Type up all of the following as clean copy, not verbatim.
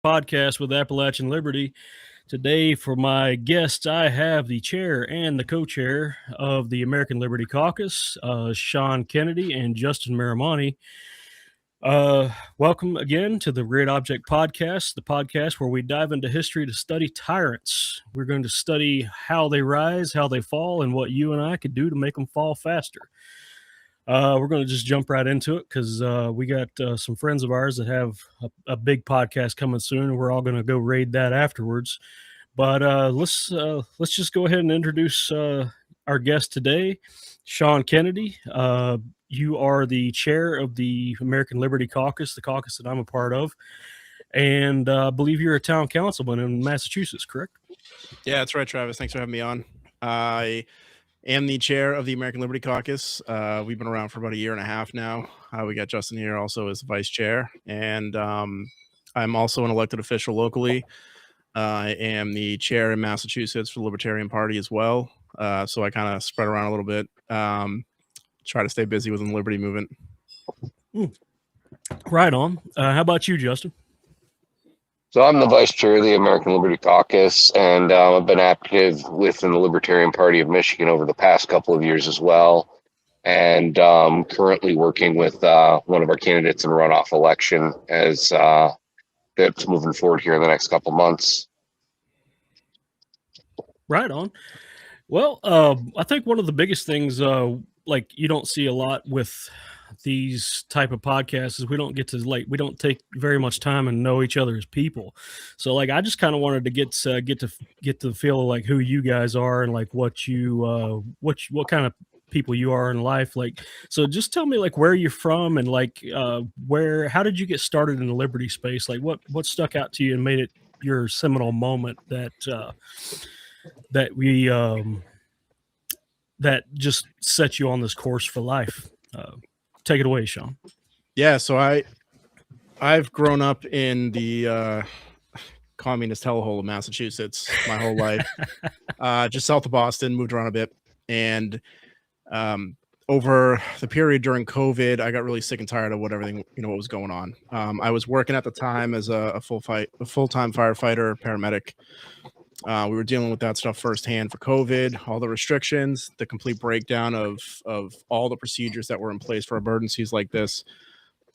Podcast with Appalachian Liberty. Today, for my guests, I have the chair and the co-chair of the American Liberty Caucus, Sean Kennedy and Justin Marimani. Welcome again to the Great Object Podcast, the podcast where we dive into history to study tyrants. We're going to study how they rise, how they fall, and what you and I could do to make them fall faster. We're going to just jump right into it because we got some friends of ours that have a big podcast coming soon, and we're all going to go raid that afterwards. But let's just go ahead and introduce our guest today, Sean Kennedy. You are the chair of the American Liberty Caucus, the caucus that I'm a part of, and I believe you're a town councilman in Massachusetts, correct? Yeah, that's right, Travis. Thanks for having me on. I am the chair of the American Liberty Caucus. We've been around for about a year and a half now. We got Justin here also as vice chair, and I'm also an elected official locally. I am the chair in Massachusetts for the Libertarian Party as well. So I kind of spread around a little bit, try to stay busy within the Liberty movement. Right on. How about you, Justin? So I'm the vice chair of the American Liberty Caucus, and I've been active within the Libertarian Party of Michigan over the past couple of years as well, and currently working with one of our candidates in a runoff election as that's moving forward here in the next couple months. Right on. Well, I think one of the biggest things, like you don't see a lot with these type of podcasts is we don't take very much time and know each other as people. So like I just kind of wanted to get to feel like who you guys are and like what what kind of people you are in life. Like, so just tell me like where you're from and like how did you get started in the liberty space? Like what stuck out to you and made it your seminal moment that that just set you on this course for life. Take it away, Sean. Yeah, so I've grown up in the communist hellhole of Massachusetts my whole life, just south of Boston, moved around a bit. And over the period during COVID, I got really sick and tired of what was going on. I was working at the time as a full-time firefighter, paramedic. We were dealing with that stuff firsthand for COVID, all the restrictions, the complete breakdown of all the procedures that were in place for emergencies like this.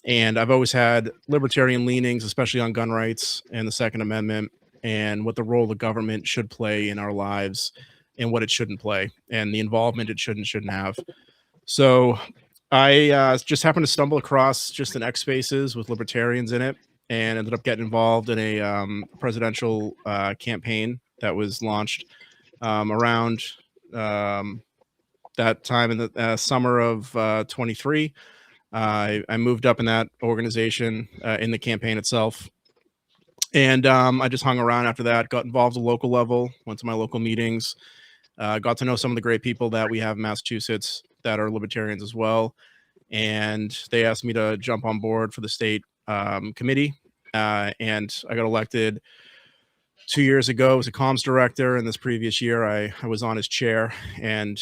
And I've always had libertarian leanings, especially on gun rights and the Second Amendment and what the role the government should play in our lives and what it shouldn't play and the involvement it shouldn't have. So I just happened to stumble across just an X Spaces with libertarians in it and ended up getting involved in a presidential campaign that was launched around that time in the summer of 23. I moved up in that organization in the campaign itself. And I just hung around after that, got involved at the local level, went to my local meetings, got to know some of the great people that we have in Massachusetts that are libertarians as well. And they asked me to jump on board for the state committee. And I got elected 2 years ago as a comms director, and this previous year I was on as chair. And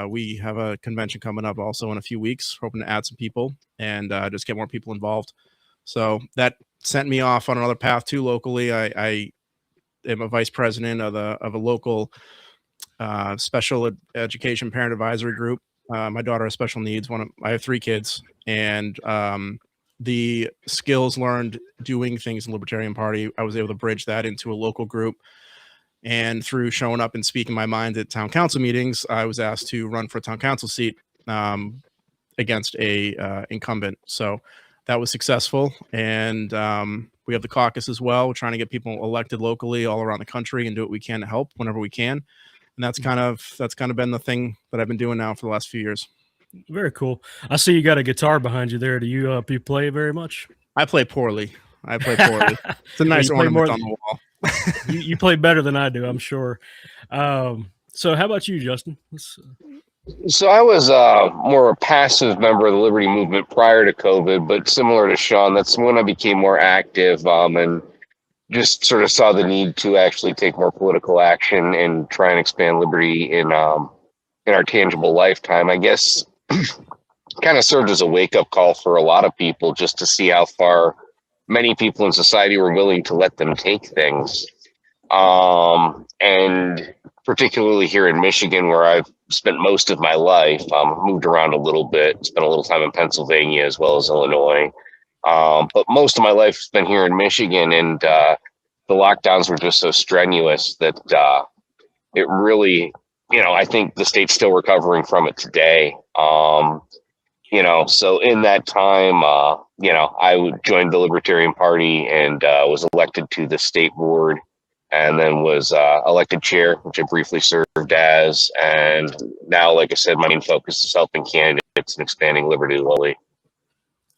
we have a convention coming up also in a few weeks, hoping to add some people and just get more people involved. So that sent me off on another path too. Locally, I am a vice president of a local special education parent advisory group. My daughter has special needs. I have 3 kids, and the skills learned doing things in the Libertarian Party, I was able to bridge that into a local group. And through showing up and speaking my mind at town council meetings, I was asked to run for a town council seat against a incumbent. So that was successful. And we have the caucus as well. We're trying to get people elected locally all around the country and do what we can to help whenever we can. And that's kind of been the thing that I've been doing now for the last few years. Very cool. I see you got a guitar behind you there. Do you play very much? I play poorly. It's a nice ornament on the wall. you play better than I do, I'm sure. So how about you, Justin? So I was more a passive member of the Liberty movement prior to COVID, but similar to Sean, that's when I became more active and just sort of saw the need to actually take more political action and try and expand liberty in our tangible lifetime. I guess kind of served as a wake-up call for a lot of people just to see how far many people in society were willing to let them take things. And particularly here in Michigan, where I've spent most of my life, moved around a little bit, spent a little time in Pennsylvania as well as Illinois. But most of my life has been here in Michigan, and the lockdowns were just so strenuous that it really, I think the state's still recovering from it today. So in that time, I joined the Libertarian Party and was elected to the state board, and then was elected chair, which I briefly served as. And now, like I said, my main focus is helping candidates and expanding liberty locally.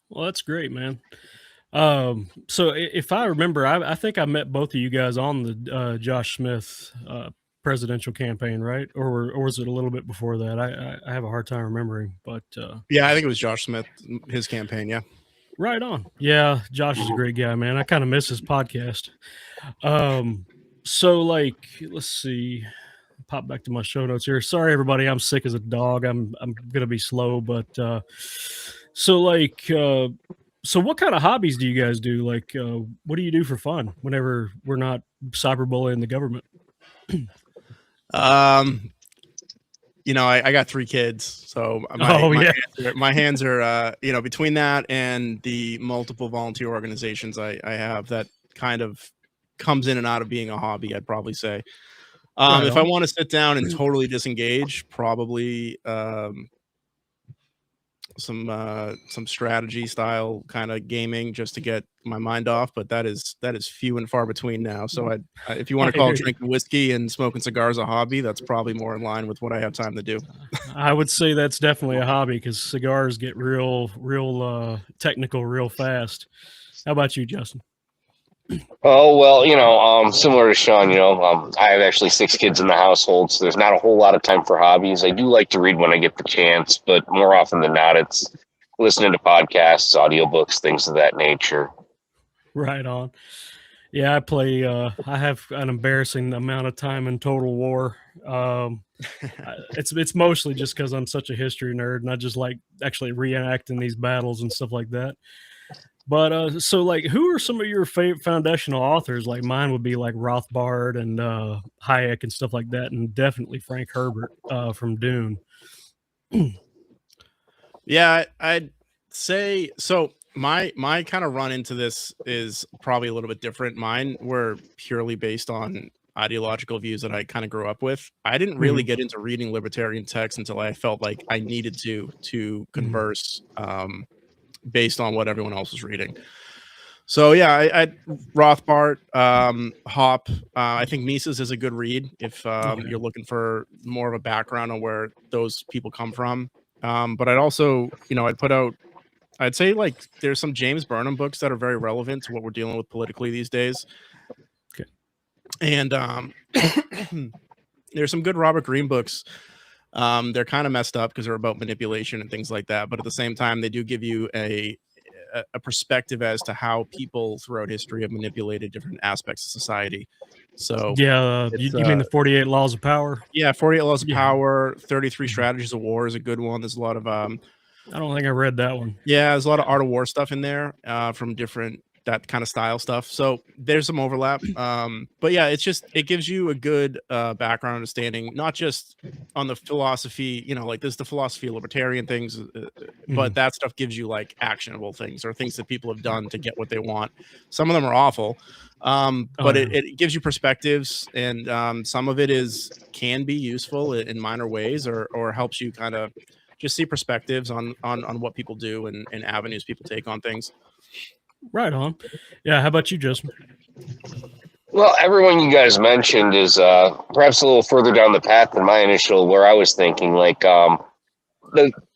Well, that's great, man. So if I remember, I think I met both of you guys on the Josh Smith presidential campaign, right? Or was it a little bit before that? I have a hard time remembering, but yeah, I think it was Josh Smith, his campaign. Yeah. Right on. Yeah, Josh is a great guy, man. I kind of miss his podcast. So like, let's see. Pop back to my show notes here. Sorry, everybody. I'm sick as a dog. I'm gonna be slow, but so what kind of hobbies do you guys do? Like, what do you do for fun whenever we're not cyberbullying the government? I got 3 kids, so my hands are between that and the multiple volunteer organizations I have, that kind of comes in and out of being a hobby, I'd probably say. If I want to sit down and totally disengage, probably some strategy style kind of gaming just to get my mind off, but that is few and far between now. So if you want to call drinking whiskey and smoking cigars a hobby, that's probably more in line with what I have time to do. I would say that's definitely a hobby, because cigars get real technical real fast. How about you, Justin? Oh, well, similar to Sean, I have actually 6 kids in the household, so there's not a whole lot of time for hobbies. I do like to read when I get the chance, but more often than not, it's listening to podcasts, audiobooks, things of that nature. Right on. Yeah, I play, I have an embarrassing amount of time in Total War. It's mostly just because I'm such a history nerd, and I just like actually reenacting these battles and stuff like that. But so like, who are some of your favorite foundational authors? Like mine would be like Rothbard and Hayek and stuff like that, and definitely Frank Herbert from Dune. Yeah, I'd say so. My kind of run into this is probably a little bit different. Mine were purely based on ideological views that I kind of grew up with. I didn't really get into reading libertarian texts until I felt like I needed to converse based on what everyone else was reading. So yeah, I Rothbard, Hop. I think Mises is a good read if you're looking for more of a background on where those people come from. But I'd also, I'd say like there's some James Burnham books that are very relevant to what we're dealing with politically these days. Okay. And there's some good Robert Greene books. They're kind of messed up because they're about manipulation and things like that. But at the same time, they do give you a perspective as to how people throughout history have manipulated different aspects of society. So yeah, you mean the 48 Laws of Power? Yeah, 48 Laws of Power, 33 Strategies of War is a good one. There's a lot of I don't think I read that one. Yeah, there's a lot of Art of War stuff in there from different that kind of style stuff. So there's some overlap. But yeah, it gives you a good background understanding, not just on the philosophy, like there's the philosophy of libertarian things, but that stuff gives you like actionable things or things that people have done to get what they want. Some of them are awful. But it gives you perspectives, and some of it can be useful in minor ways or helps you kind of just see perspectives on what people do and avenues people take on things. Right on. Yeah. How about you, Justin? Well, everyone you guys mentioned is perhaps a little further down the path than my initial, where I was thinking. Like the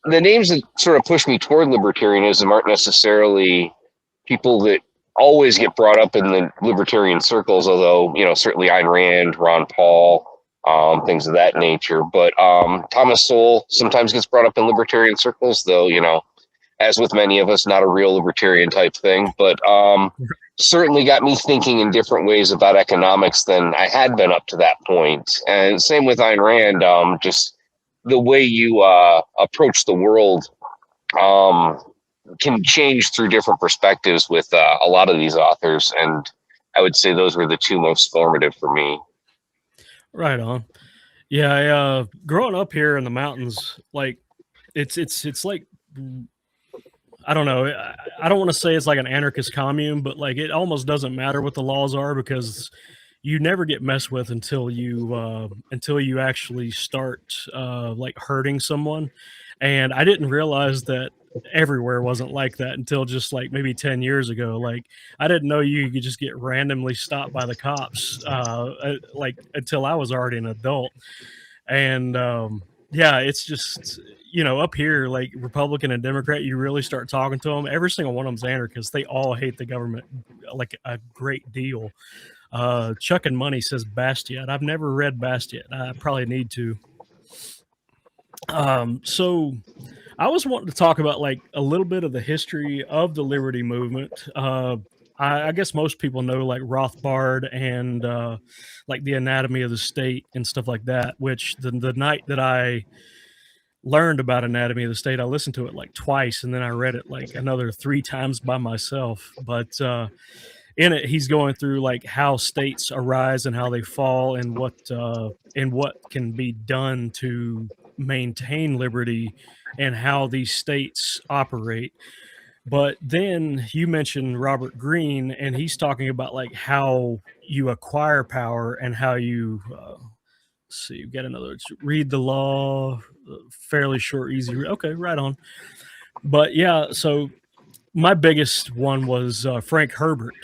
names that sort of push me toward libertarianism aren't necessarily people that always get brought up in the libertarian circles, although, certainly Ayn Rand, Ron Paul, things of that nature. But Thomas Sowell sometimes gets brought up in libertarian circles, though, as with many of us, not a real libertarian type thing, but certainly got me thinking in different ways about economics than I had been up to that point. And same with Ayn Rand, just the way you approach the world, can change through different perspectives with a lot of these authors, and I would say those were the two most formative for me. Right on. Yeah, growing up here in the mountains, like it's like I don't know. I don't want to say it's like an anarchist commune, but like it almost doesn't matter what the laws are because you never get messed with until you actually start like hurting someone. And I didn't realize that everywhere wasn't like that until just like maybe 10 years ago. Like I didn't know you could just get randomly stopped by the cops like until I was already an adult. And yeah, it's just up here, like Republican and Democrat, you really start talking to them. Every single one of them's anarchists. They all hate the government like a great deal. Chuck and Money says Bastiat. I've never read Bastiat. I probably need to. So I was wanting to talk about like a little bit of the history of the liberty movement. I guess most people know like Rothbard and like the Anatomy of the State and stuff like that. Which the night that I learned about Anatomy of the State, I listened to it like twice, and then I read it like another 3 times by myself. But in it, he's going through like how states arise and how they fall, and what can be done to maintain liberty, and how these states operate. But then you mentioned Robert Greene, and he's talking about like how you acquire power and how you see. You get another read the law, fairly short, easy. Okay, right on. But yeah, so my biggest one was Frank Herbert.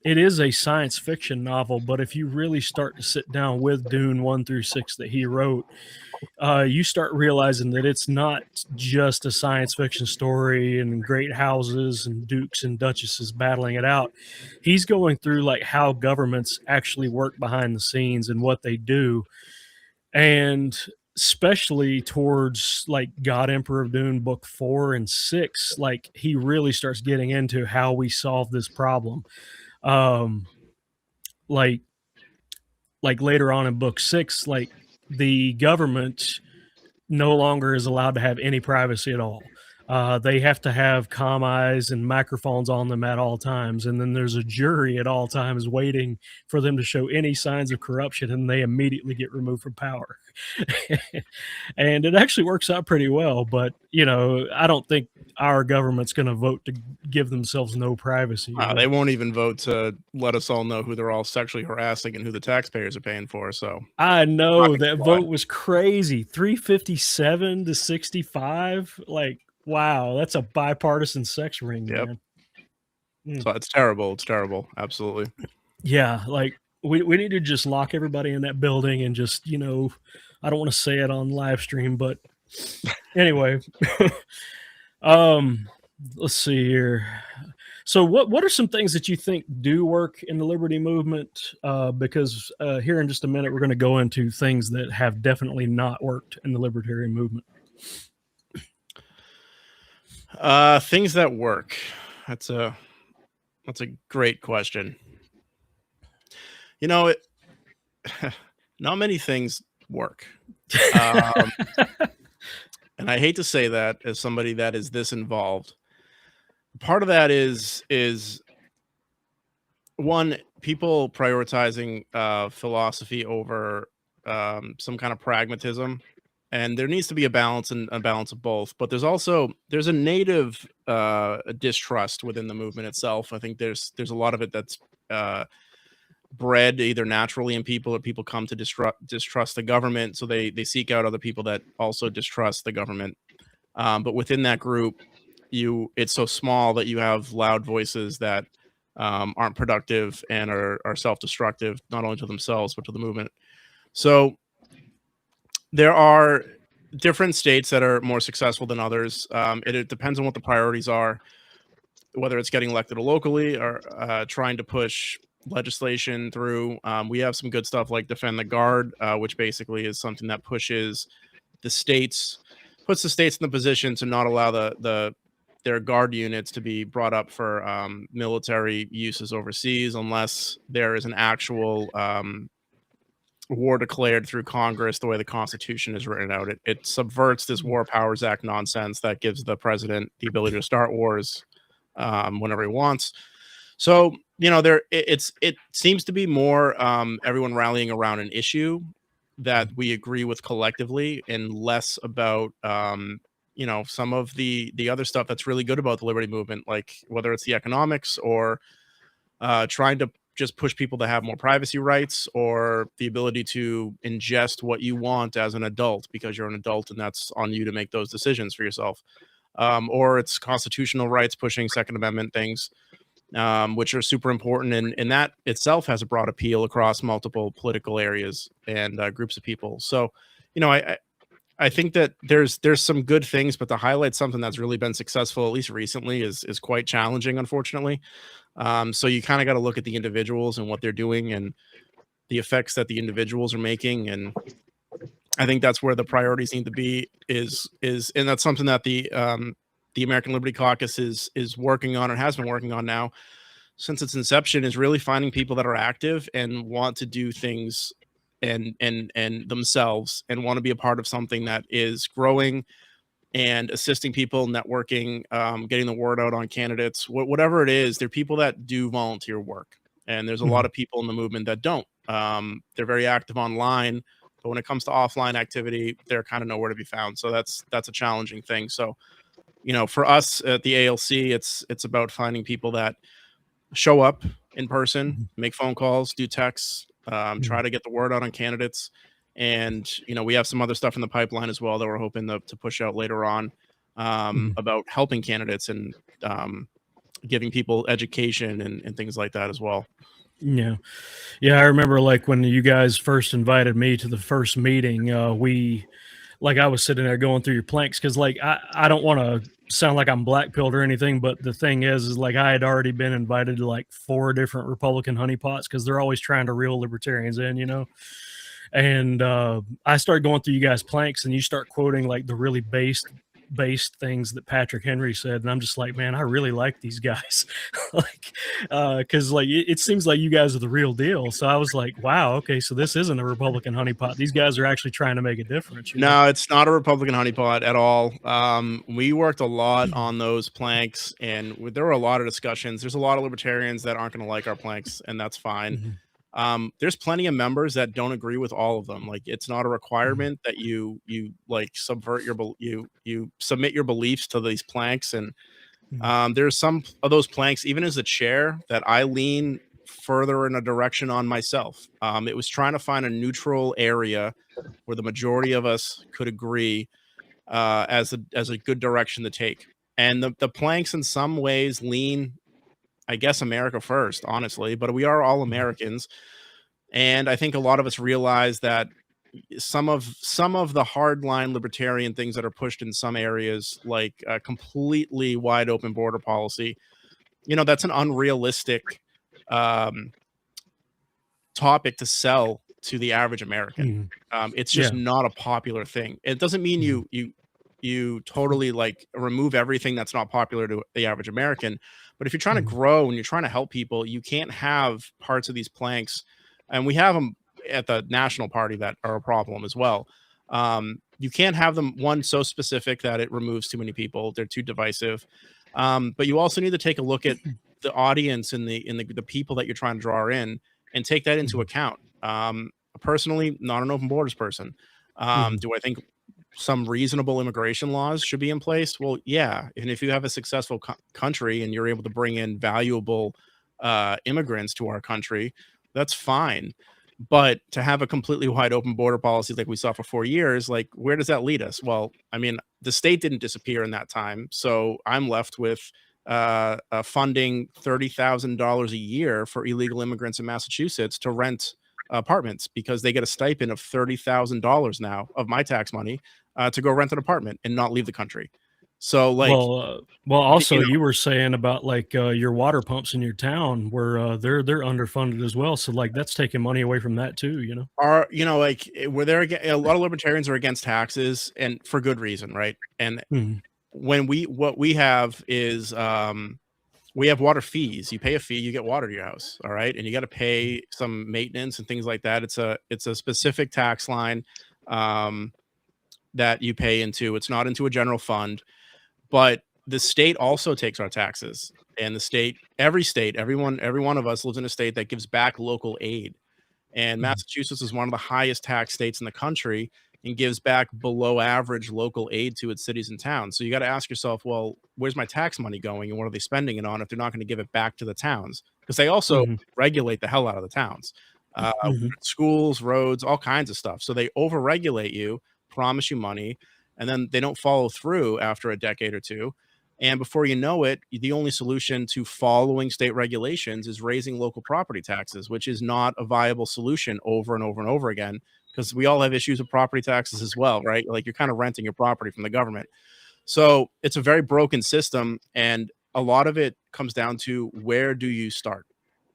It is a science fiction novel, but if you really start to sit down with Dune 1 through 6 that he wrote, you start realizing that it's not just a science fiction story and great houses and dukes and duchesses battling it out. He's going through like how governments actually work behind the scenes and what they do, and especially towards like God Emperor of Dune book 4 and 6, like he really starts getting into how we solve this problem. Um, like later on in book 6, like the government no longer is allowed to have any privacy at all. They have to have comm eyes and microphones on them at all times. And then there's a jury at all times waiting for them to show any signs of corruption, and they immediately get removed from power. And it actually works out pretty well. But, I don't think our government's going to vote to give themselves no privacy. They won't even vote to let us all know who they're all sexually harassing and who the taxpayers are paying for. So I know that vote was crazy. 357 to 65. Like, wow, that's a bipartisan sex ring, man. So it's terrible. It's terrible. Absolutely. Yeah, like we need to just lock everybody in that building and just, I don't want to say it on live stream, but anyway. Let's see here. So what are some things that you think do work in the liberty movement? Because here in just a minute, we're going to go into things that have definitely not worked in the libertarian movement. Things that work. That's a great question. Not many things work. And I hate to say that as somebody that is this involved. Part of that is one, people prioritizing philosophy over some kind of pragmatism, and there needs to be a balance and a balance of both. But there's a native distrust within the movement itself. I think there's a lot of it that's bred either naturally in people, or people come to distrust the government, so they seek out other people that also distrust the government. But within that group, it's so small that you have loud voices that aren't productive and are self-destructive, not only to themselves but to the movement. So there are different states that are more successful than others. It depends on what the priorities are, whether it's getting elected locally or trying to push legislation through. We have some good stuff like Defend the Guard, which basically is something that puts the states in the position to not allow their guard units to be brought up for military uses overseas unless there is an actual war declared through Congress the way the Constitution is written out. It subverts this War Powers Act nonsense that gives the president the ability to start wars whenever he wants. So, you know, it seems to be more everyone rallying around an issue that we agree with collectively, and less about you know, some of the other stuff that's really good about the liberty movement, like whether it's the economics or trying to just push people to have more privacy rights, or the ability to ingest what you want as an adult because you're an adult and that's on you to make those decisions for yourself. Or it's constitutional rights, pushing Second Amendment things, which are super important. And that itself has a broad appeal across multiple political areas and groups of people. So, you know, I think that there's some good things, but to highlight something that's really been successful, at least recently, is quite challenging, unfortunately. So you kind of got to look at the individuals and what they're doing and the effects that the individuals are making. And I think that's where the priorities need to be, and that's something that the American Liberty Caucus is working on, and has been working on now since its inception, is really finding people that are active and want to do things and themselves, and want to be a part of something that is growing and assisting people, networking, getting the word out on candidates, whatever it is. They're people that do volunteer work, and there's a lot of people in the movement that don't. They're very active online, but when it comes to offline activity, they're kind of nowhere to be found. So that's a challenging thing. So, you know, for us at the ALC, it's about finding people that show up in person, make phone calls, do texts, try to get the word out on candidates. And, you know, we have some other stuff in the pipeline as well that we're hoping to push out later on, about helping candidates and giving people education and things like that as well. Yeah. I remember like when you guys first invited me to the first meeting, I was sitting there going through your planks, because like I don't want to sound like I'm blackpilled or anything, but the thing is like I had already been invited to like 4 different Republican honeypots, because they're always trying to reel libertarians in, you know. And I started going through you guys' planks, and you start quoting like the really based things that Patrick Henry said, and I'm just like, man, I really like these guys. Like because like it seems like you guys are the real deal. So I was like, wow, okay, so this isn't a Republican honeypot. These guys are actually trying to make a difference. No, it's not a Republican honeypot at all. We worked a lot on those planks, and there were a lot of discussions. There's a lot of libertarians that aren't going to like our planks, and that's fine. There's plenty of members that don't agree with all of them. Like, it's not a requirement that you like subvert you submit your beliefs to these planks. And there's some of those planks, even as a chair, that I lean further in a direction on myself. It was trying to find a neutral area where the majority of us could agree as a good direction to take. And the planks in some ways lean, I guess, America first, honestly, but we are all Americans. And I think a lot of us realize that some of the hardline libertarian things that are pushed in some areas, like a completely wide open border policy, you know, that's an unrealistic topic to sell to the average American. It's just not a popular thing. It doesn't mean you totally like remove everything that's not popular to the average American. But if you're trying to grow and you're trying to help people, you can't have parts of these planks, and we have them at the national party that are a problem as well. You can't have them, one, so specific that it removes too many people. They're too divisive. But you also need to take a look at the audience and the people that you're trying to draw in, and take that into account. Personally, not an open borders person. Do I think some reasonable immigration laws should be in place? Well, yeah. And if you have a successful country and you're able to bring in valuable immigrants to our country, that's fine. But to have a completely wide open border policy like we saw for 4 years, like, where does that lead us? Well, I mean, the state didn't disappear in that time. So I'm left with funding $30,000 a year for illegal immigrants in Massachusetts to rent apartments, because they get a stipend of $30,000 now of my tax money to go rent an apartment and not leave the country. So, like, well, also, you were saying about like your water pumps in your town where they're underfunded as well. So like that's taking money away from that too, you know. Like, where they're a lot of libertarians are against taxes, and for good reason, right? And when what we have is we have water fees. You pay a fee, you get water to your house, all right, and you got to pay some maintenance and things like that. It's a specific tax line that you pay into. It's not into a general fund, but the state also takes our taxes, and the state, every one of us lives in a state that gives back local aid. And Massachusetts is one of the highest tax states in the country and gives back below average local aid to its cities and towns. So you got to ask yourself, well, where's my tax money going and what are they spending it on if they're not going to give it back to the towns? Because they also regulate the hell out of the towns, schools, roads, all kinds of stuff. So they overregulate you, promise you money, and then they don't follow through after a decade or two. And before you know it, the only solution to following state regulations is raising local property taxes, which is not a viable solution over and over and over again, because we all have issues with property taxes as well, right? Like you're kind of renting your property from the government. So it's a very broken system. And a lot of it comes down to, where do you start?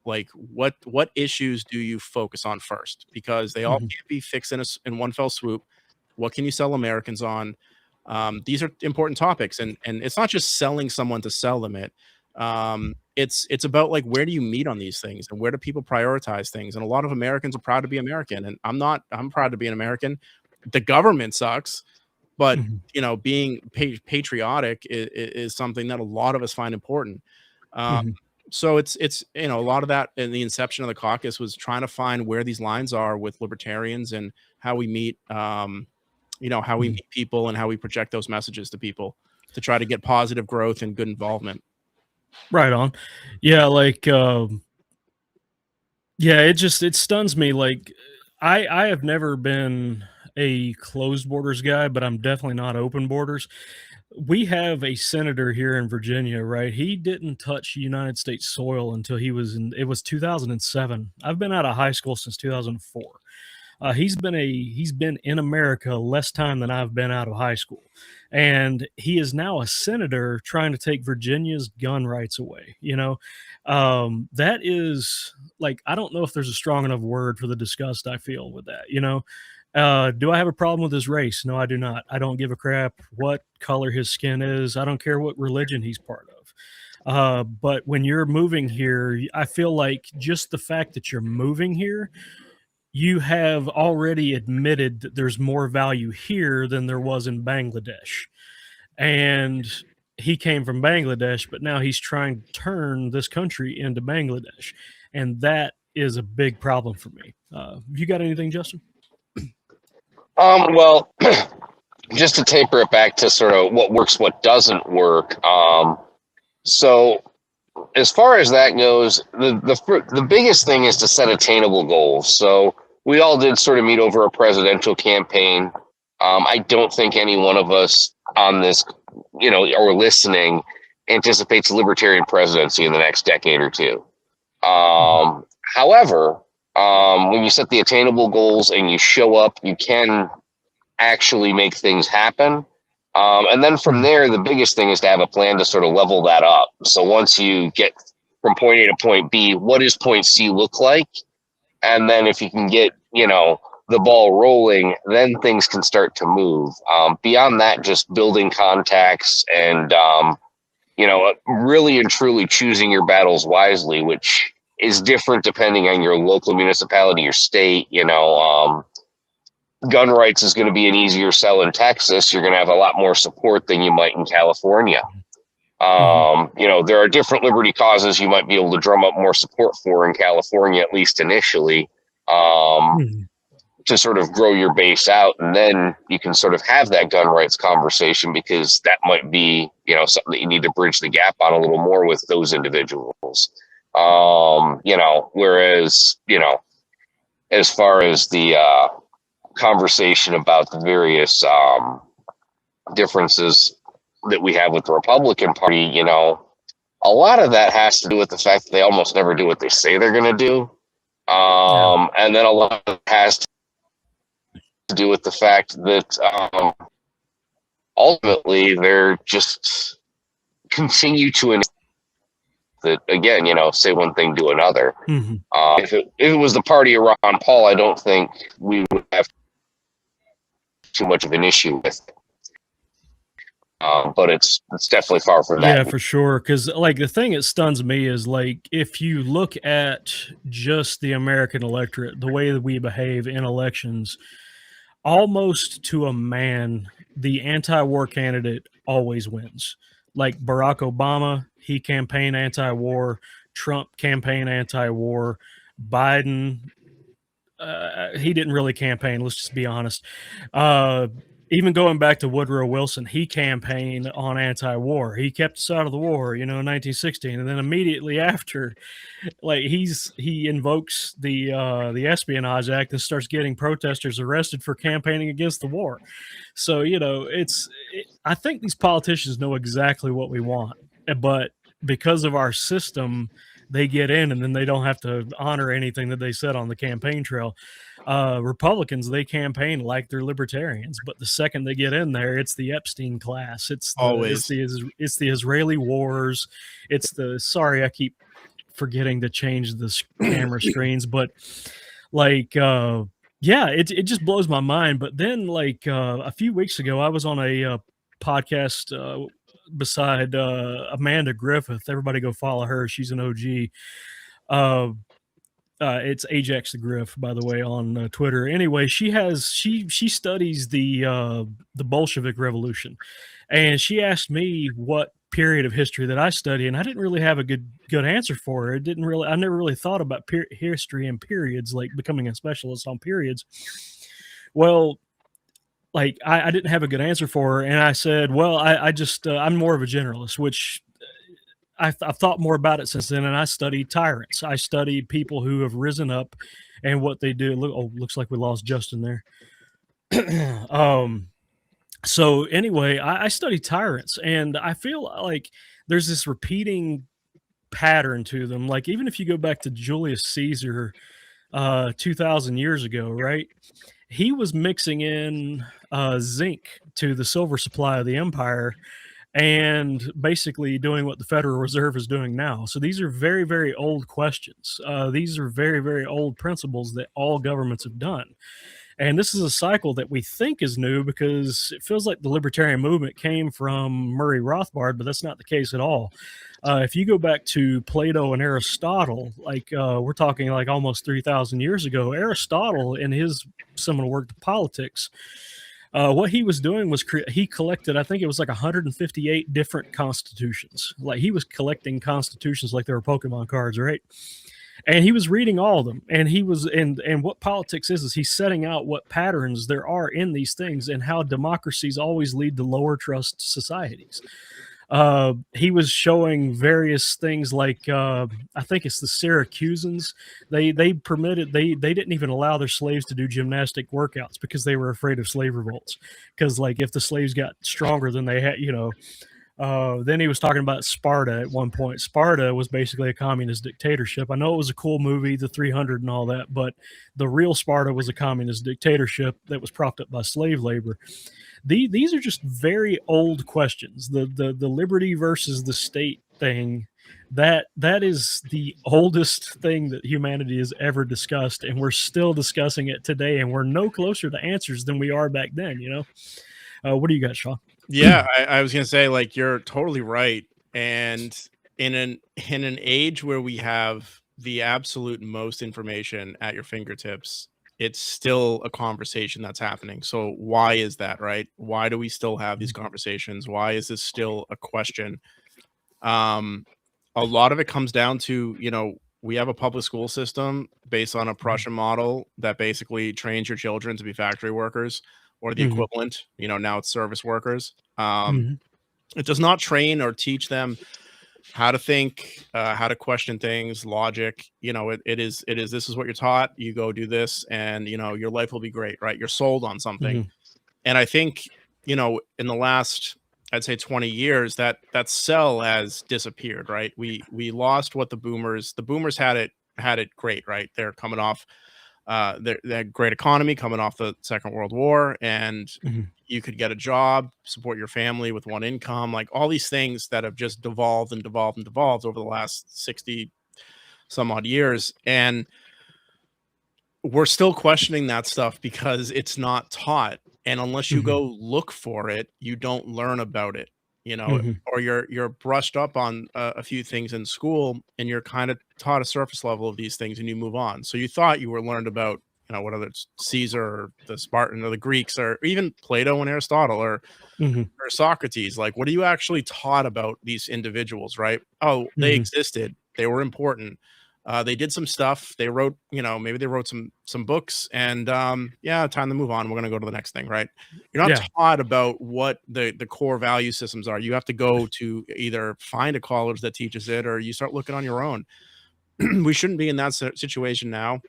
Like what issues do you focus on first? Because they all can't be fixed in one fell swoop. What can you sell Americans on? These are important topics, and it's not just selling someone to sell them it. It's about, like, where do you meet on these things, and where do people prioritize things? And a lot of Americans are proud to be American, and I'm proud to be an American. The government sucks, but you know, being patriotic is something that a lot of us find important. So it's you know, a lot of that in the inception of the caucus was trying to find where these lines are with libertarians and how we meet. You know, how we meet people and how we project those messages to people to try to get positive growth and good involvement. Right on. Yeah, like yeah, it stuns me. Like I have never been a closed borders guy, but I'm definitely not open borders. We have a senator here in Virginia, right? He didn't touch United States soil until it was 2007. I've been out of high school since 2004. He's been in America less time than I've been out of high school, and he is now a senator trying to take Virginia's gun rights away. You know, that is, like, I don't know if there's a strong enough word for the disgust I feel with that. You know, do I have a problem with his race? No, I do not. I don't give a crap what color his skin is. I don't care what religion he's part of. But when you're moving here, I feel like just the fact that you're moving here, you have already admitted that there's more value here than there was in Bangladesh. And he came from Bangladesh, but now he's trying to turn this country into Bangladesh. And that is a big problem for me. You got anything, Justin? Well, just to taper it back to sort of what works, what doesn't work. So as far as that goes, the biggest thing is to set attainable goals. So we all did sort of meet over a presidential campaign. I don't think any one of us on this, you know, or listening, anticipates a libertarian presidency in the next decade or two. However, when you set the attainable goals and you show up, you can actually make things happen. And then from there, the biggest thing is to have a plan to sort of level that up. So once you get from point A to point B, what does point C look like? And then if you can get, you know, the ball rolling, then things can start to move. Beyond that, just building contacts and, you know, really and truly choosing your battles wisely, which is different depending on your local municipality or state. You know, gun rights is going to be an easier sell in Texas. You're going to have a lot more support than you might in California. You know, there are different liberty causes you might be able to drum up more support for in California, at least initially, to sort of grow your base out. And then you can sort of have that gun rights conversation, because that might be, you know, something that you need to bridge the gap on a little more with those individuals. You know, whereas, you know, as far as the conversation about the various differences that we have with the Republican Party, you know, a lot of that has to do with the fact that they almost never do what they say they're going to do. And then a lot of it has to do with the fact that ultimately they're just continue to that, again, you know, say one thing, do another. If it was the party of Ron Paul, I don't think we would have too much of an issue with it. But it's definitely far from Yeah, that. for sure. Because like the thing that stuns me is like if you look at just the American electorate, the way that we behave in elections, almost to a man, the anti-war candidate always wins. Like Barack Obama, he campaigned anti-war. Trump campaigned anti-war. Biden, he didn't really campaign. Let's just be honest. Uh, Even going back to Woodrow Wilson, he campaigned on anti-war. He kept us out of the war, in 1916, and then immediately after, like he invokes the Espionage Act and starts getting protesters arrested for campaigning against the war. So I think these politicians know exactly what we want, but because of our system, they get in and then they don't have to honor anything that they said on the campaign trail. Republicans, they campaign like they're libertarians, but the second they get in there, it's the Epstein class. Always. It's the Israeli wars. It's the sorry, I keep forgetting to change the camera screens, but like yeah, it just blows my mind. But then like a few weeks ago, I was on a podcast beside Amanda Griffith. Everybody go follow her. She's an OG. It's Ajax the Griff, by the way, on Twitter. Anyway, she studies the Bolshevik Revolution, and she asked me what period of history that I study, and I didn't really have a good answer for her. I never really thought about history and periods, like becoming a specialist on periods. Well, like I didn't have a good answer for her, and I said, well, I just I'm more of a generalist, which I've thought more about it since then, and I study tyrants. I study people who have risen up and what they do. Looks like we lost Justin there. So anyway, I study tyrants, and I feel like there's this repeating pattern to them. Like even if you go back to Julius Caesar, 2,000 years ago, right? He was mixing in zinc to the silver supply of the empire and basically doing what the Federal Reserve is doing now. So these are very, very old questions. These are very, very old principles that all governments have done. And this is a cycle that we think is new because it feels like the libertarian movement came from Murray Rothbard, but that's not the case at all. If you go back to Plato and Aristotle, like we're talking like almost 3,000 years ago, Aristotle in his seminal work, The Politics, what he was doing was he collected, I think it was like 158 different constitutions. Like he was collecting constitutions like they were Pokemon cards, right? And he was reading all of them. And he was and what politics is he's setting out what patterns there are in these things and how democracies always lead to lower trust societies. He was showing various things like I think it's the Syracusans. They didn't even allow their slaves to do gymnastic workouts because they were afraid of slave revolts. Because like if the slaves got stronger than they had, then he was talking about Sparta at one point. Sparta was basically a communist dictatorship. I know it was a cool movie, The 300 and all that, but the real Sparta was a communist dictatorship that was propped up by slave labor. These are just very old questions. The liberty versus the state thing, that is the oldest thing that humanity has ever discussed, and we're still discussing it today, and we're no closer to answers than we are back then. What do you got, Sean? Yeah, I was gonna say, like, you're totally right. And in an age where we have the absolute most information at your fingertips, it's still a conversation that's happening. So why is that, right? Why do we still have these conversations? Why is this still a question? A lot of it comes down to, we have a public school system based on a Prussian model that basically trains your children to be factory workers or the equivalent. Now it's service workers. It does not train or teach them how to think, how to question things, logic. It is this is what you're taught. You go do this, and your life will be great, right? You're sold on something. And I think in the last, I'd say 20 years, that cell has disappeared, right? We lost what the boomers had it great, right? They're coming off their great economy, coming off the Second World War, and you could get a job, support your family with one income, like all these things that have just devolved over the last 60 some odd years. And we're still questioning that stuff because it's not taught and unless you go look for it, you don't learn about it, you know, or you're brushed up on a few things in school, and you're kind of taught a surface level of these things, and you move on. So you thought you were learned about, you know, whether it's Caesar or the Spartan or the Greeks or even Plato and Aristotle or Socrates. Like, what are you actually taught about these individuals, right? Oh, they existed. They were important. They did some stuff. They wrote, you know, maybe they wrote some books, and yeah, time to move on. We're going to go to the next thing, right? You're not taught about what the core value systems are. You have to go to either find a college that teaches it, or you start looking on your own. We shouldn't be in that situation now.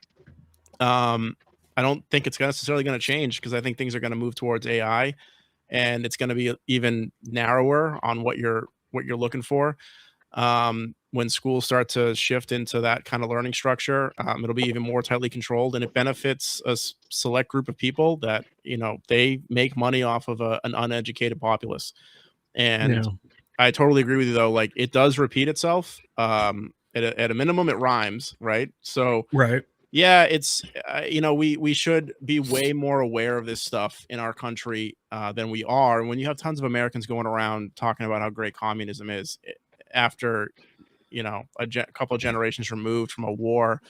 I don't think it's necessarily going to change, because I think things are going to move towards AI, and it's going to be even narrower on what you're looking for. When schools start to shift into that kind of learning structure, it'll be even more tightly controlled, and it benefits a select group of people that, you know, they make money off of an uneducated populace. And I totally agree with you, though. Like, it does repeat itself. At a minimum, it rhymes, right? So, yeah, it's you know, we should be way more aware of this stuff in our country than we are. When you have tons of Americans going around talking about how great communism is, after, you know, a couple of generations removed from a war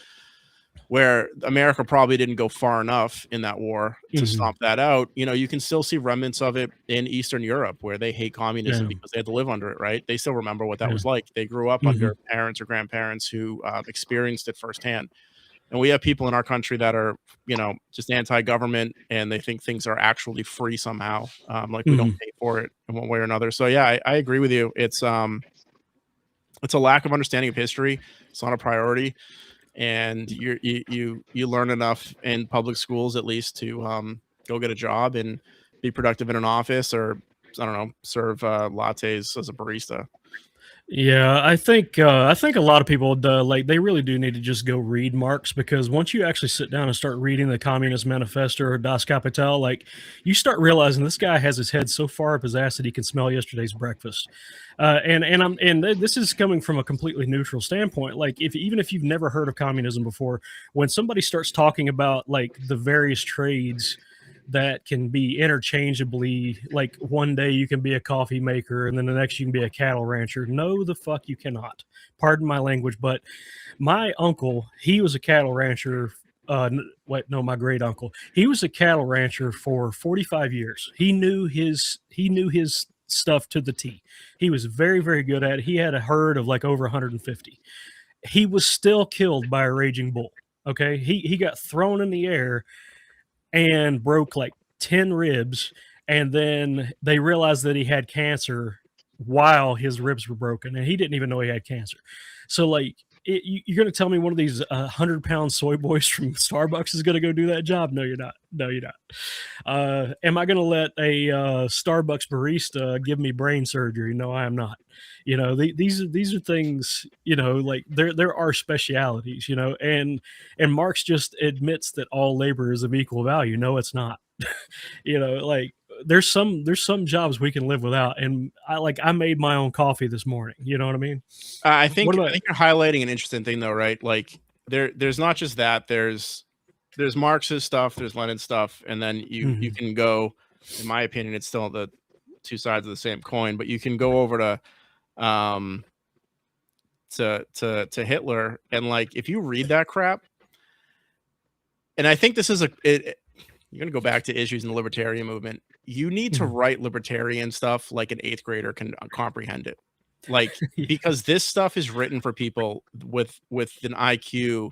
where America probably didn't go far enough in that war to stomp that out, you know, you can still see remnants of it in Eastern Europe, where they hate communism because they had to live under it, right? They still remember what that was like. They grew up under parents or grandparents who experienced it firsthand. And we have people in our country that are, you know, just anti-government, and they think things are actually free somehow. Like, we don't pay for it in one way or another. So yeah, I agree with you. It's a lack of understanding of history. It's not a priority, and you learn enough in public schools, at least, to go get a job and be productive in an office, or, I don't know, serve lattes as a barista. Yeah, I think a lot of people like, they really do need to just go read Marx, because once you actually sit down and start reading the Communist Manifesto or Das Kapital, like, you start realizing this guy has his head so far up his ass that he can smell yesterday's breakfast. And this is coming from a completely neutral standpoint. Like, even if you've never heard of communism before, when somebody starts talking about, like, the various trades that can be interchangeably, like, one day you can be a coffee maker and then the next you can be a cattle rancher. No, the fuck you cannot. Pardon my language, but my uncle, he was a cattle rancher. My great uncle, he was a cattle rancher for 45 years. He knew his stuff to the T. He was very, very good at it. He had a herd of like over 150. He was still killed by a raging bull. Okay. He got thrown in the air and broke like 10 ribs. And then they realized that he had cancer while his ribs were broken, and he didn't even know he had cancer. So, like, you're going to tell me one of these 100-pound soy boys from Starbucks is going to go do that job? No, you're not. No, you're not. Am I going to let a Starbucks barista give me brain surgery? No, I am not. You know, these are things, you know, like, there are specialities, you know, and Marx just admits that all labor is of equal value. No, it's not. You know, like, there's some jobs we can live without. And I made my own coffee this morning. You know what I mean? I think you're highlighting an interesting thing, though, right? Like, there's not just that. There's Marx's stuff, there's Lenin's stuff, and then you can go, in my opinion, it's still the two sides of the same coin, but you can go over to Hitler, and, like, if you read that crap, and I think this is you're going to go back to issues in the libertarian movement. You need to write libertarian stuff like an 8th grader can comprehend it. Like, because this stuff is written for people with an IQ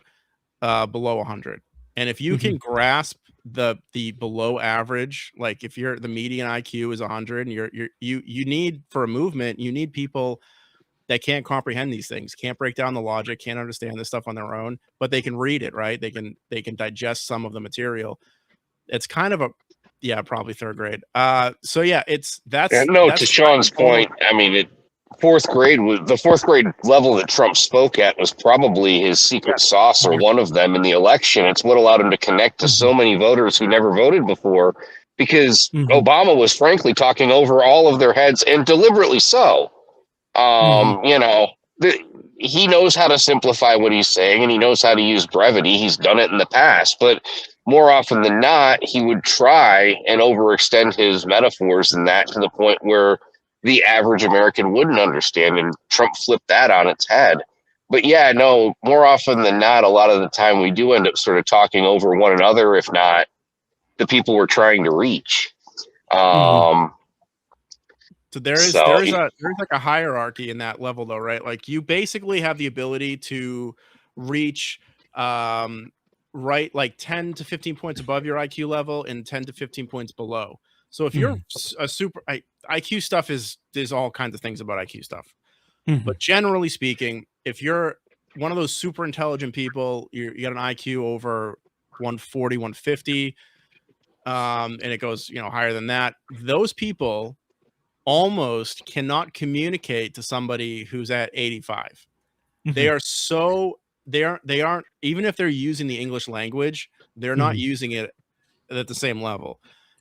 below 100. And if you can grasp the below average, like, if the median IQ is 100, and you need, for a movement, you need people that can't comprehend these things, can't break down the logic, can't understand this stuff on their own, but they can read it, right? They can digest some of the material. It's kind of probably 3rd grade. So yeah, to Sean's point, I mean, 4th grade was the 4th grade level that Trump spoke at was probably his secret sauce, or one of them, in the election. It's what allowed him to connect to so many voters who never voted before, because Obama was frankly talking over all of their heads, and deliberately so. You know, he knows how to simplify what he's saying, and he knows how to use brevity. He's done it in the past, but more often than not, he would try and overextend his metaphors in that to the point where the average American wouldn't understand, and Trump flipped that on its head. But yeah, no, more often than not, a lot of the time we do end up sort of talking over one another, if not the people we're trying to reach. So there's like a hierarchy in that level though, right? Like you basically have the ability to reach right like 10 to 15 points above your IQ level and 10 to 15 points below. So if you're a super IQ stuff there's all kinds of things about IQ stuff. But generally speaking, if you're one of those super intelligent people, you got an IQ over 140, 150, and it goes, higher than that, those people almost cannot communicate to somebody who's at 85. They are so they aren't even if they're using the English language, they're not using it at the same level.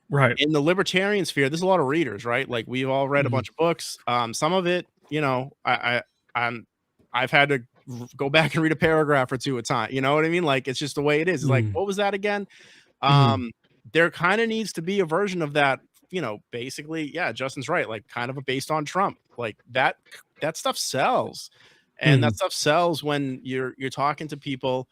Right. In the libertarian sphere, there's a lot of readers, right? Like we've all read a bunch of books. Some of it, I've had to go back and read a paragraph or two at a time. You know what I mean? Like it's just the way it is. It's like, what was that again? There kind of needs to be a version of that. Basically, yeah, Justin's right. Like kind of based on Trump, like that stuff sells, and that stuff sells when you're talking to people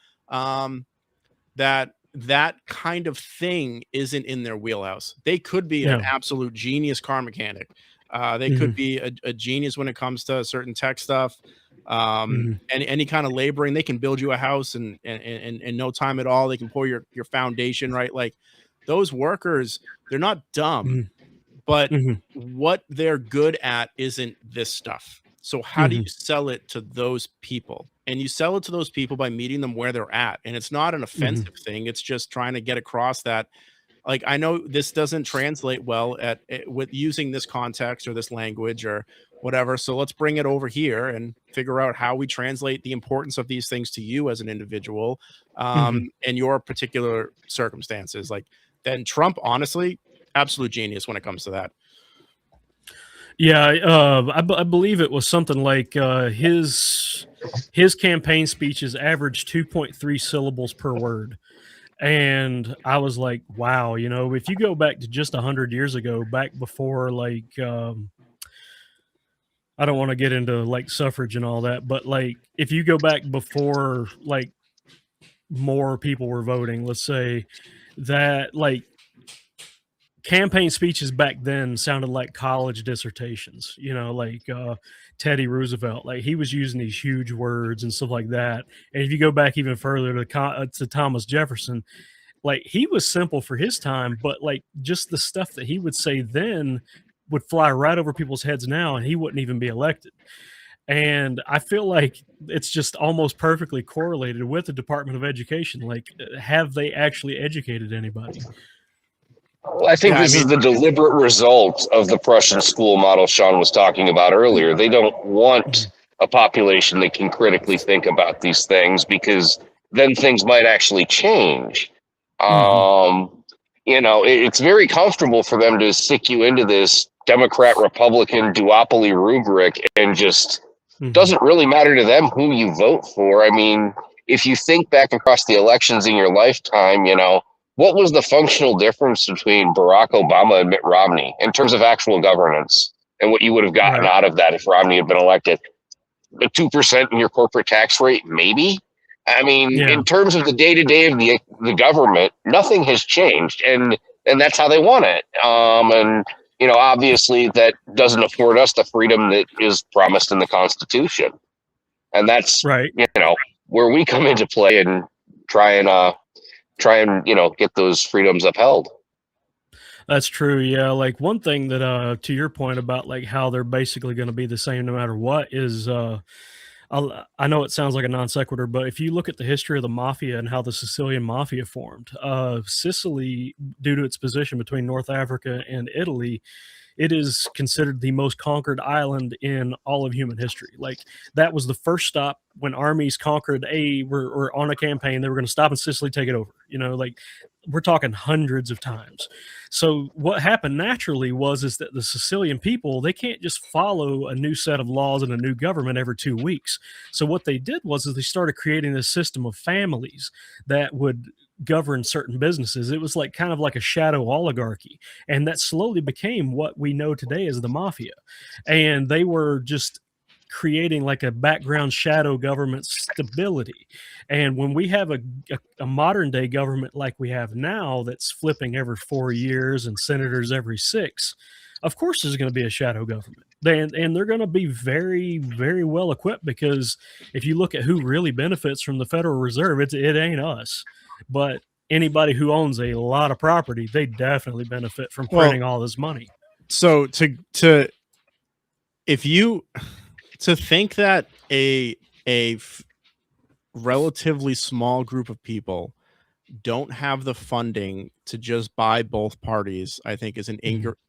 that kind of thing isn't in their wheelhouse. They could be an absolute genius car mechanic. They could be a genius when it comes to certain tech stuff. And any kind of laboring, they can build you a house in no time at all. They can pour your foundation, right? Like those workers, they're not dumb, but what they're good at isn't this stuff. So how do you sell it to those people? And you sell it to those people by meeting them where they're at. And it's not an offensive thing. It's just trying to get across that. Like, I know this doesn't translate well with using this context or this language or whatever. So let's bring it over here and figure out how we translate the importance of these things to you as an individual and your particular circumstances. Like then Trump, honestly, absolute genius when it comes to that. Yeah, I believe it was something like his campaign speeches averaged 2.3 syllables per word. And I was like, wow, if you go back to just 100 years ago, back before like, I don't want to get into like suffrage and all that, but like if you go back before like more people were voting, let's say that like campaign speeches back then sounded like college dissertations, like Teddy Roosevelt, like he was using these huge words and stuff like that. And if you go back even further to Thomas Jefferson, like he was simple for his time, but like just the stuff that he would say then would fly right over people's heads now, and he wouldn't even be elected. And I feel like it's just almost perfectly correlated with the Department of Education. Like, have they actually educated anybody? Well, I think this is the deliberate result of the Prussian school model Sean was talking about earlier. They don't want a population that can critically think about these things, because then things might actually change. It's very comfortable for them to stick you into this Democrat-Republican duopoly rubric, and just doesn't really matter to them who you vote for. I mean, if you think back across the elections in your lifetime, what was the functional difference between Barack Obama and Mitt Romney in terms of actual governance, and what you would have gotten out of that if Romney had been elected? The 2% in your corporate tax rate, maybe? I mean, in terms of the day-to-day of the government, nothing has changed, and that's how they want it. Obviously that doesn't afford us the freedom that is promised in the Constitution. And that's, where we come into play and try and get those freedoms upheld. That's true. Yeah. Like one thing that, to your point about like how they're basically going to be the same no matter what is, I know it sounds like a non sequitur, but if you look at the history of the mafia and how the Sicilian mafia formed, Sicily, due to its position between North Africa and Italy, it is considered the most conquered island in all of human history. Like that was the first stop when armies conquered were on a campaign. They were going to stop in Sicily, take it over. Like we're talking hundreds of times. So what happened naturally is that the Sicilian people, they can't just follow a new set of laws and a new government every 2 weeks. So what they did was they started creating this system of families that would govern certain businesses. It was like kind of like a shadow oligarchy, and that slowly became what we know today as the mafia. And they were just creating like a background shadow government stability. And when we have a modern day government like we have now, that's flipping every 4 years and senators every six, of course there's going to be a shadow government. And they're going to be very, very well equipped, because if you look at who really benefits from the Federal Reserve, it ain't us. But anybody who owns a lot of property, they definitely benefit from printing all this money. So if you to think that a relatively small group of people don't have the funding to just buy both parties, I think is an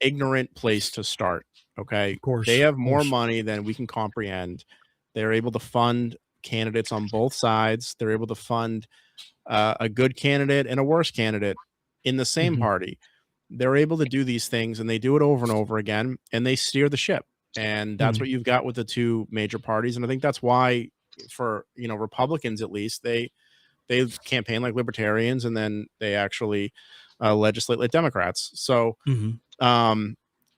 ignorant place to start. Okay. Of course. They have more money than we can comprehend. They're able to fund candidates on both sides. They're able to fund a good candidate and a worse candidate in the same party. They're able to do these things, and they do it over and over again, and they steer the ship. And that's what you've got with the two major parties. And I think that's why, for Republicans at least, they campaign like libertarians, and then they actually legislate like Democrats. So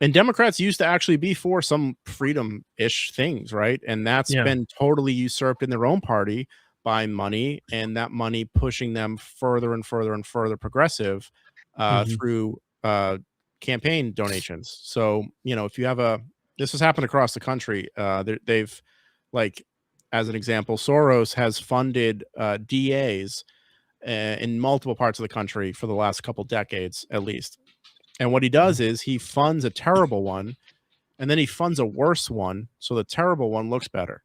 and Democrats used to actually be for some freedom-ish things, right? And that's been totally usurped in their own party by money, and that money pushing them further and further and further progressive through campaign donations. So if you have this has happened across the country. They've, like, as an example, Soros has funded DAs in multiple parts of the country for the last couple decades, at least. And what he does is he funds a terrible one, and then he funds a worse one, so the terrible one looks better.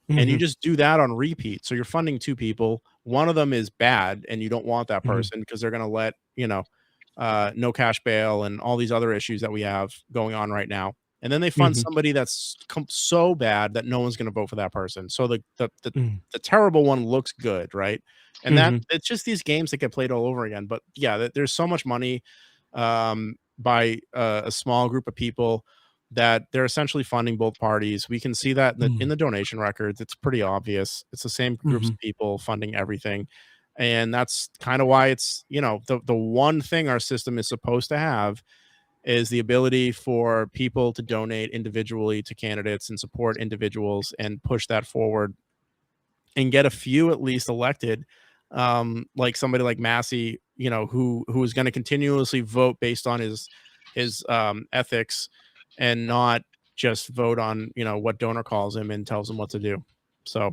And you just do that on repeat. So you're funding two people. One of them is bad, and you don't want that person because they're going to let, no cash bail and all these other issues that we have going on right now. And then they fund somebody that's so bad that no one's going to vote for that person. So the terrible one looks good, right? And that it's just these games that get played all over again. But yeah, there's so much money by a small group of people that they're essentially funding both parties. We can see that in the donation records. It's pretty obvious. It's the same groups of people funding everything. And that's kind of why it's, the one thing our system is supposed to have is the ability for people to donate individually to candidates and support individuals and push that forward and get a few at least elected, like somebody like Massey, who is going to continuously vote based on his ethics and not just vote on, what donor calls him and tells him what to do. So,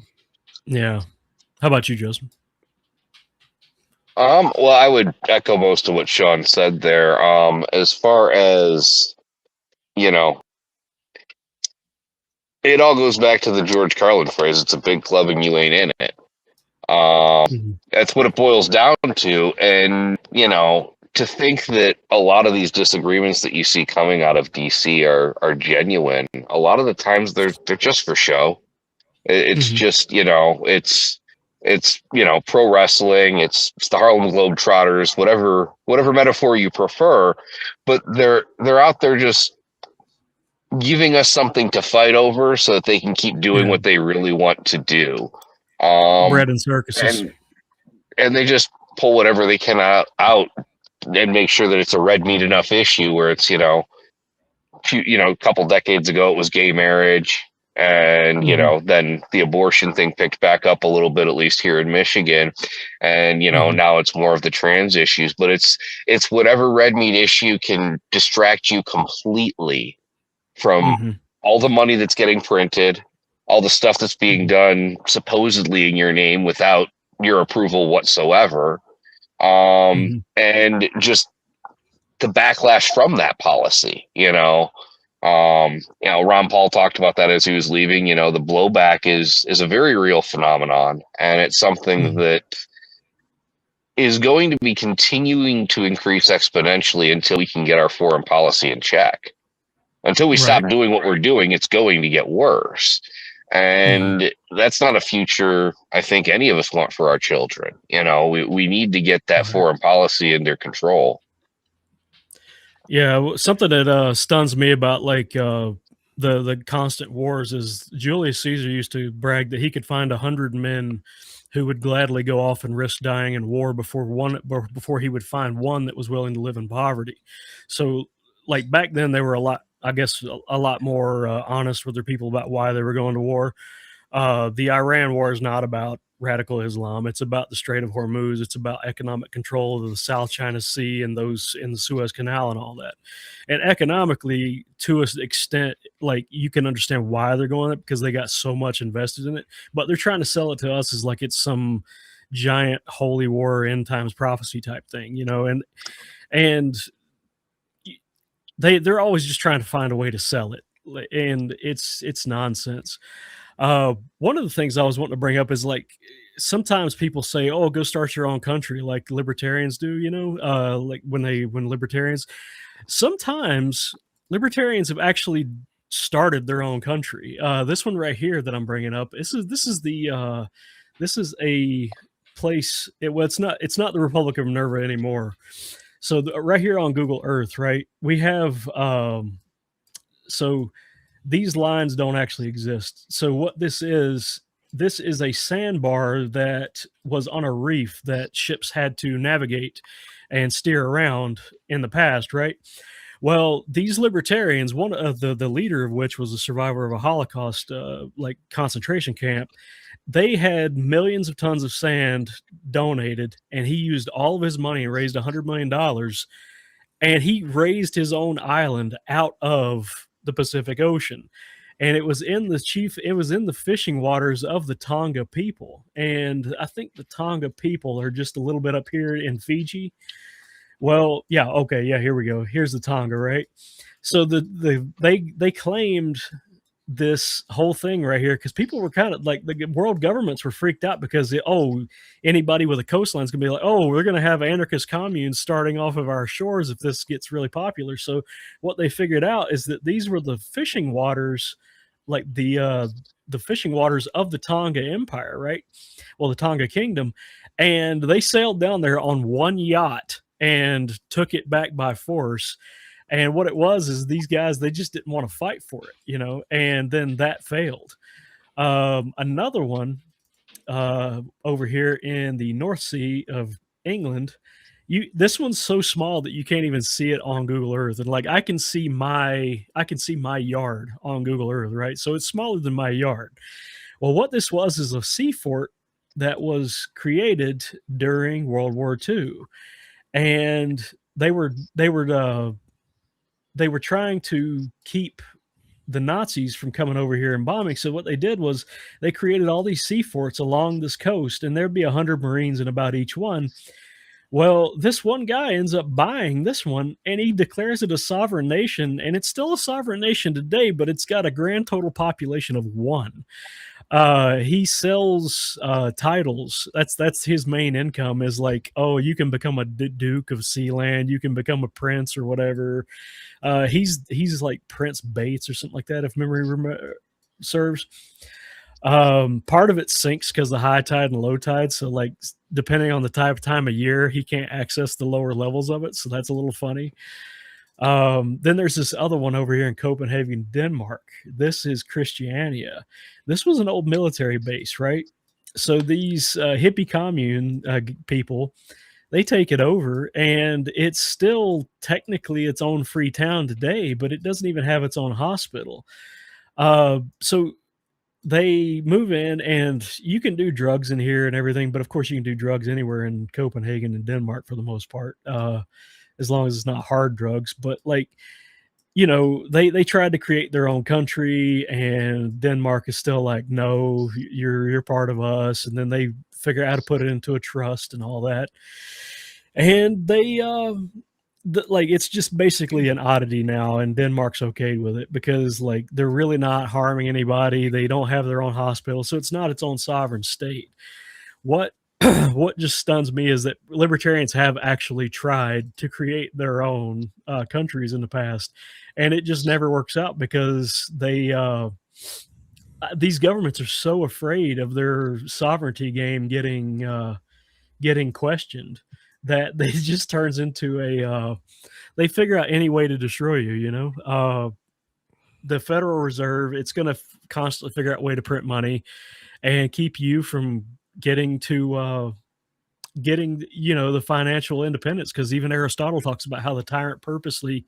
yeah. How about you, Joseph? Well, I would echo most of what Sean said there. As far as, it all goes back to the George Carlin phrase, it's a big club and you ain't in it. That's what it boils down to. And, to think that a lot of these disagreements that you see coming out of DC are genuine, a lot of the times they're just for show. It's just, it's pro wrestling, it's the Harlem Globetrotters, whatever metaphor you prefer, but they're out there just giving us something to fight over so that they can keep doing what they really want to do. Bread and circuses, and they just pull whatever they can out and make sure that it's a red meat enough issue where it's a couple decades ago it was gay marriage. And, then the abortion thing picked back up a little bit, at least here in Michigan. And, now it's more of the trans issues, but it's whatever red meat issue can distract you completely from all the money that's getting printed, all the stuff that's being done supposedly in your name without your approval whatsoever. And just the backlash from that policy, Ron Paul talked about that as he was leaving. The blowback is a very real phenomenon, and it's something that is going to be continuing to increase exponentially until we can get our foreign policy in check. Until we stop doing what we're doing, it's going to get worse. And that's not a future I think any of us want for our children. We need to get that foreign policy under control. Yeah, something that stuns me about the constant wars is Julius Caesar used to brag that he could find 100 men who would gladly go off and risk dying in war before he would find one that was willing to live in poverty. So, like back then, they were a lot, I guess, a lot more honest with their people about why they were going to war. The Iran war is not about radical Islam. It's about the Strait of Hormuz. It's about economic control of the South China Sea and those in the Suez Canal and all that. And economically, to an extent, like you can understand why they're going it because they got so much invested in it. But they're trying to sell it to us as like it's some giant holy war end times prophecy type thing, you know. And they're always just trying to find a way to sell it, and it's nonsense. One of the things I was wanting to bring up is like sometimes people say, "Oh, go start your own country," like libertarians do. You know, like when libertarians sometimes libertarians have actually started their own country. This one right here that I'm bringing up, this is a place. Well, it's not the Republic of Minerva anymore. So right here on Google Earth, right, we have so these lines don't actually exist. So what this is a sandbar that was on a reef that ships had to navigate and steer around in the past, right? Well, these libertarians, one of the leader of which was a survivor of a Holocaust like concentration camp, they had millions of tons of sand donated, and he used all of his money and raised $100 million, and he raised his own island out of the Pacific Ocean. And it was in the fishing waters of the Tonga people. And I think the Tonga people are just a little bit up here in Fiji. Well, yeah, okay, yeah, here we go. Here's the Tonga, right? So they claimed this whole thing right here because people were kind of like the world governments were freaked out because anybody with a coastline is gonna be like, oh, we're gonna have anarchist communes starting off of our shores if this gets really popular. So what they figured out is that these were the fishing waters, like the fishing waters of the Tonga Empire, right? Well, the Tonga Kingdom, and they sailed down there on one yacht and took it back by force. And what it was is these guys, they just didn't want to fight for it, you know, and then that failed. Another one over here in the North Sea of England, this one's so small that you can't even see it on Google Earth. And like I can see my yard on Google Earth, right? So it's smaller than my yard. Well, what this was is a sea fort that was created during World War II. And they were trying to keep the Nazis from coming over here and bombing. So what they did was they created all these sea forts along this coast, and there'd be 100 Marines in about each one. Well, this one guy ends up buying this one, and he declares it a sovereign nation, and it's still a sovereign nation today, but it's got a grand total population of 1. He sells titles. That's his main income is like, oh, you can become a Duke of Sealand, you can become a prince or whatever. He's like Prince Bates or something like that, if memory serves. Part of it sinks because of the high tide and low tide. So like depending on the time of year, he can't access the lower levels of it. So that's a little funny. Then there's this other one over here in Copenhagen, Denmark. This is Christiania. This was an old military base, right? So these hippie commune people, they take it over, and it's still technically its own free town today, but it doesn't even have its own hospital. So they move in, and you can do drugs in here and everything, but of course you can do drugs anywhere in Copenhagen and Denmark for the most part, as long as it's not hard drugs. But like, you know, they tried to create their own country, and Denmark is still like, no, you're part of us. And then they figure out how to put it into a trust and all that. And they like it's just basically an oddity now, and Denmark's okay with it because like they're really not harming anybody. They don't have their own hospital, so it's not its own sovereign state. What just stuns me is that libertarians have actually tried to create their own countries in the past, and it just never works out because these governments are so afraid of their sovereignty game getting questioned that they just turns into they figure out any way to destroy you, you know. the Federal Reserve, it's going to constantly figure out a way to print money and keep you from getting to getting, you know, the financial independence. Because even Aristotle talks about how the tyrant purposely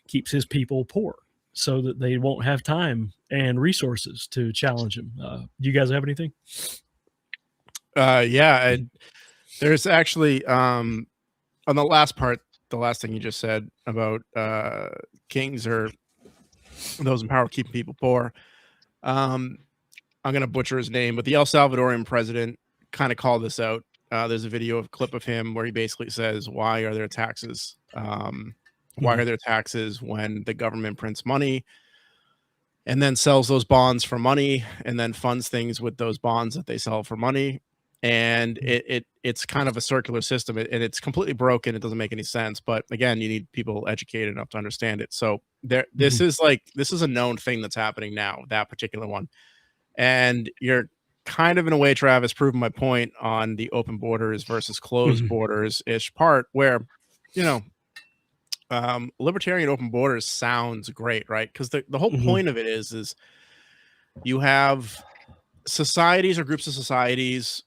keeps his people poor so that they won't have time and resources to challenge him. Do you guys have anything? Yeah, there's actually on the last part, the last thing you just said about kings or those in power keeping people poor. I'm gonna butcher his name, but the El Salvadorian president kind of called this out. There's a clip of him where he basically says, "Why are there taxes? Why are there taxes when the government prints money and then sells those bonds for money and then funds things with those bonds that they sell for money?" And it's kind of a circular system, and it's completely broken. It doesn't make any sense. But again, you need people educated enough to understand it. So this is a known thing that's happening now, that particular one. And you're kind of, in a way, Travis, proving my point on the open borders versus closed borders-ish part, where, you know, libertarian open borders sounds great, right? Because the whole point of it is you have societies or groups of societies,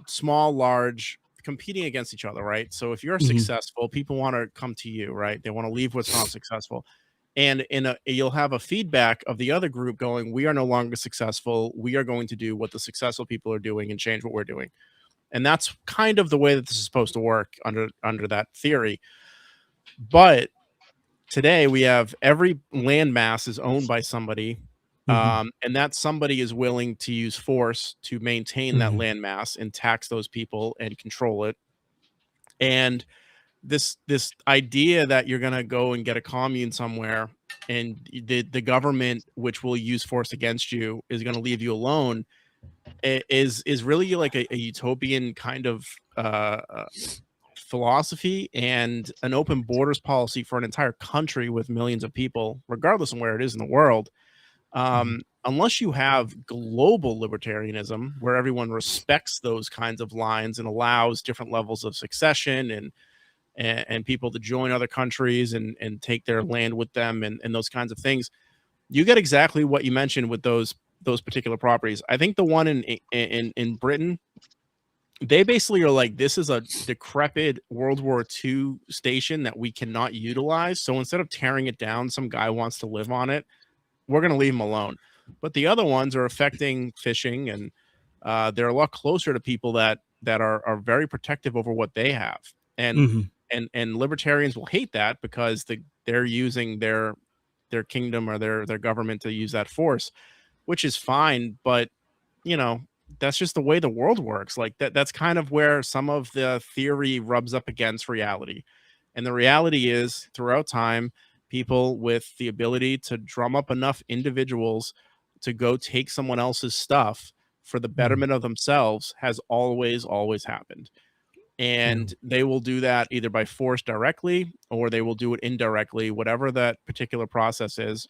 small, large, competing against each other, right? So if you're successful, people want to come to you, right? They want to leave what's not successful. And you'll have a feedback of the other group going, we are no longer successful. We are going to do what the successful people are doing and change what we're doing. And that's kind of the way that this is supposed to work under that theory. But today we have every landmass is owned by somebody. And that somebody is willing to use force to maintain that landmass and tax those people and control it. And this idea that you're going to go and get a commune somewhere and the government, which will use force against you, is going to leave you alone is really like a utopian kind of philosophy, and an open borders policy for an entire country with millions of people, regardless of where it is in the world. Unless you have global libertarianism where everyone respects those kinds of lines and allows different levels of succession and people to join other countries and take their land with them and those kinds of things, you get exactly what you mentioned with those particular properties. I think the one in Britain, they basically are like, this is a decrepit World War II station that we cannot utilize. So instead of tearing it down, some guy wants to live on it, we're going to leave them alone. But the other ones are affecting fishing, and they're a lot closer to people that are very protective over what they have. And and libertarians will hate that because they're using their kingdom or their government to use that force, which is fine. But, you know, that's just the way the world works. Like that's kind of where some of the theory rubs up against reality. And the reality is, throughout time, people with the ability to drum up enough individuals to go take someone else's stuff for the betterment of themselves has always happened. And they will do that either by force directly, or they will do it indirectly, whatever that particular process is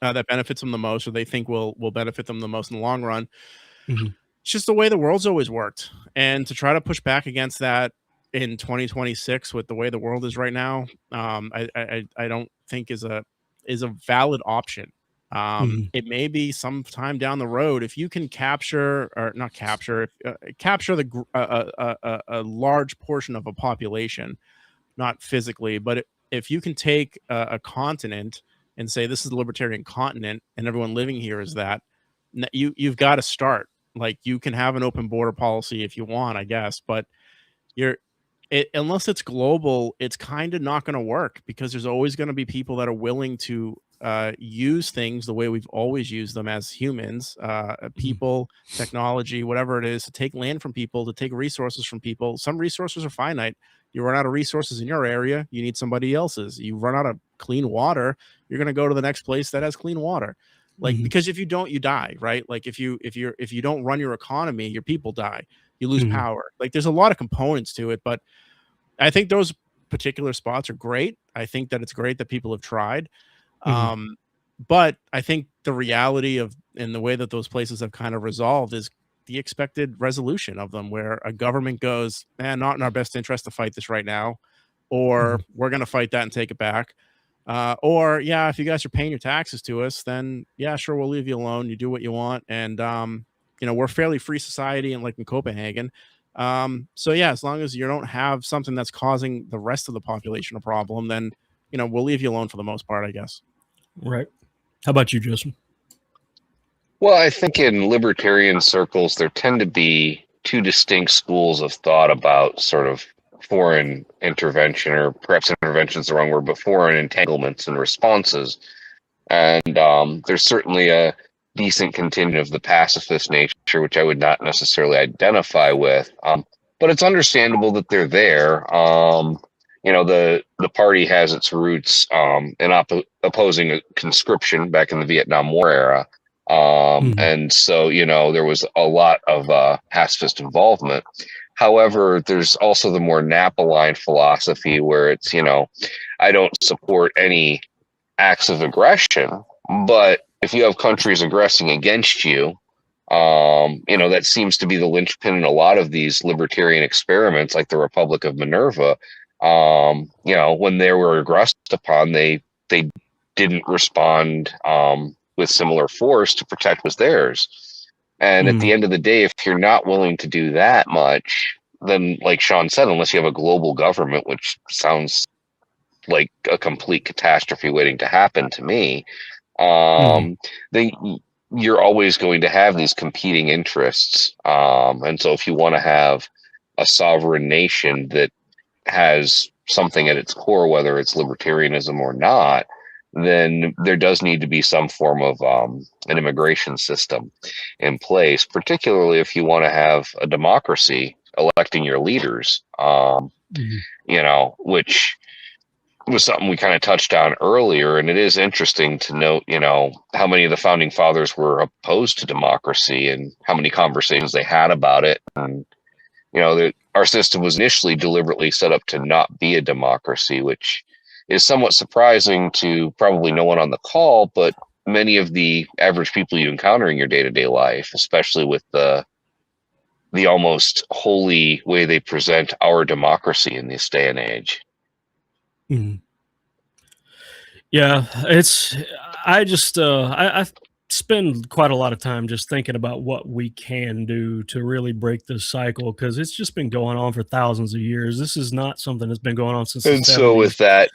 that benefits them the most, or they think will benefit them the most in the long run. It's just the way the world's always worked. And to try to push back against that in 2026 with the way the world is right now, I don't think is a valid option. It may be sometime down the road if you can capture a large portion of a population, not physically, but if you can take a continent and say this is the libertarian continent and everyone living here is that, you've got to start. Like, you can have an open border policy if you want, I guess, but unless it's global, it's kind of not going to work, because there's always going to be people that are willing to use things the way we've always used them as humans, people, technology, whatever it is, to take land from people, to take resources from people. Some resources are finite. You run out of resources in your area, you need somebody else's. You run out of clean water, you're going to go to the next place that has clean water. Like, because if you don't, you die, right? Like, if you don't run your economy, your people die, you lose power. Like, there's a lot of components to it, but I think those particular spots are great. I think that it's great that people have tried. But I think the reality of, and the way that those places have kind of resolved, is the expected resolution of them, where a government goes, not in our best interest to fight this right now, or we're going to fight that and take it back. Or yeah, if you guys are paying your taxes to us, then yeah, sure, we'll leave you alone. You do what you want, and we're a fairly free society, and like in Copenhagen. So yeah, as long as you don't have something that's causing the rest of the population a problem, then we'll leave you alone for the most part, I guess. Right. How about you, Justin? Well, I think in libertarian circles, there tend to be two distinct schools of thought about sort of foreign intervention, or perhaps intervention is the wrong word, but foreign entanglements and responses. And there's certainly a decent contingent of the pacifist nature, which I would not necessarily identify with. But it's understandable that they're there. The party has its roots in opposing conscription back in the Vietnam War era. And so, there was a lot of pacifist involvement. However, there's also the more Napa-line philosophy where it's, I don't support any acts of aggression, but if you have countries aggressing against you, that seems to be the linchpin in a lot of these libertarian experiments, like the Republic of Minerva. When they were aggressed upon, they didn't respond with similar force to protect what's theirs. And at the end of the day, if you're not willing to do that much, then, like Sean said, unless you have a global government, which sounds like a complete catastrophe waiting to happen to me, then you're always going to have these competing interests. And so if you want to have a sovereign nation that has something at its core, whether it's libertarianism or not, then there does need to be some form of an immigration system in place, particularly if you want to have a democracy electing your leaders, which was something we kind of touched on earlier. And it is interesting to note, how many of the founding fathers were opposed to democracy and how many conversations they had about it. And, our system was initially deliberately set up to not be a democracy, which is somewhat surprising to probably no one on the call, but many of the average people you encounter in your day-to-day life, especially with the almost holy way they present our democracy in this day and age. Yeah, I spend quite a lot of time just thinking about what we can do to really break this cycle, because it's just been going on for thousands of years. This is not something that's been going on since the 70s. And so with that,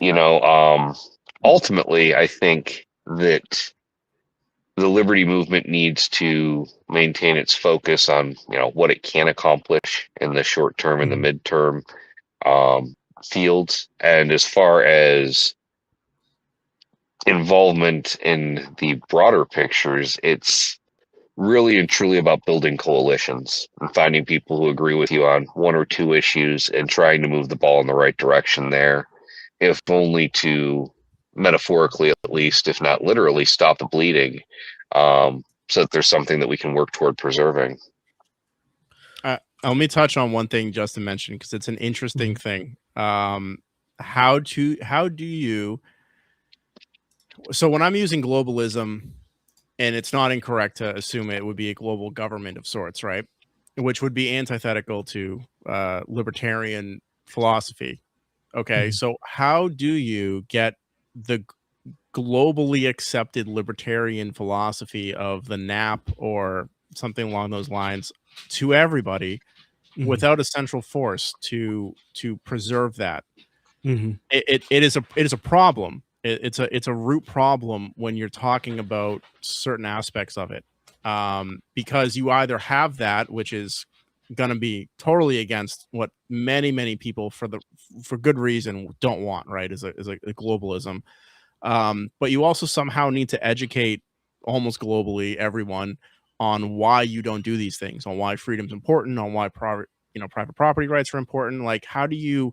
ultimately, I think that the liberty movement needs to maintain its focus on, what it can accomplish in the short term and the midterm fields. And as far as involvement in the broader pictures, it's really and truly about building coalitions and finding people who agree with you on one or two issues and trying to move the ball in the right direction there, if only to metaphorically, at least, if not literally, stop the bleeding, so that there's something that we can work toward preserving. Let me touch on one thing Justin mentioned, because it's an interesting thing. How do you, so when I'm using globalism, and it's not incorrect to assume it would be a global government of sorts, right? Which would be antithetical to libertarian philosophy. Okay, so how do you get the globally accepted libertarian philosophy of the NAP or something along those lines to everybody without a central force to preserve that? It is a problem. It's a root problem when you're talking about certain aspects of it, because you either have that, which is going to be totally against what many people for good reason don't want, right? Is a globalism, but you also somehow need to educate almost globally everyone on why you don't do these things, on why freedom's important, on why private property rights are important. Like, how do you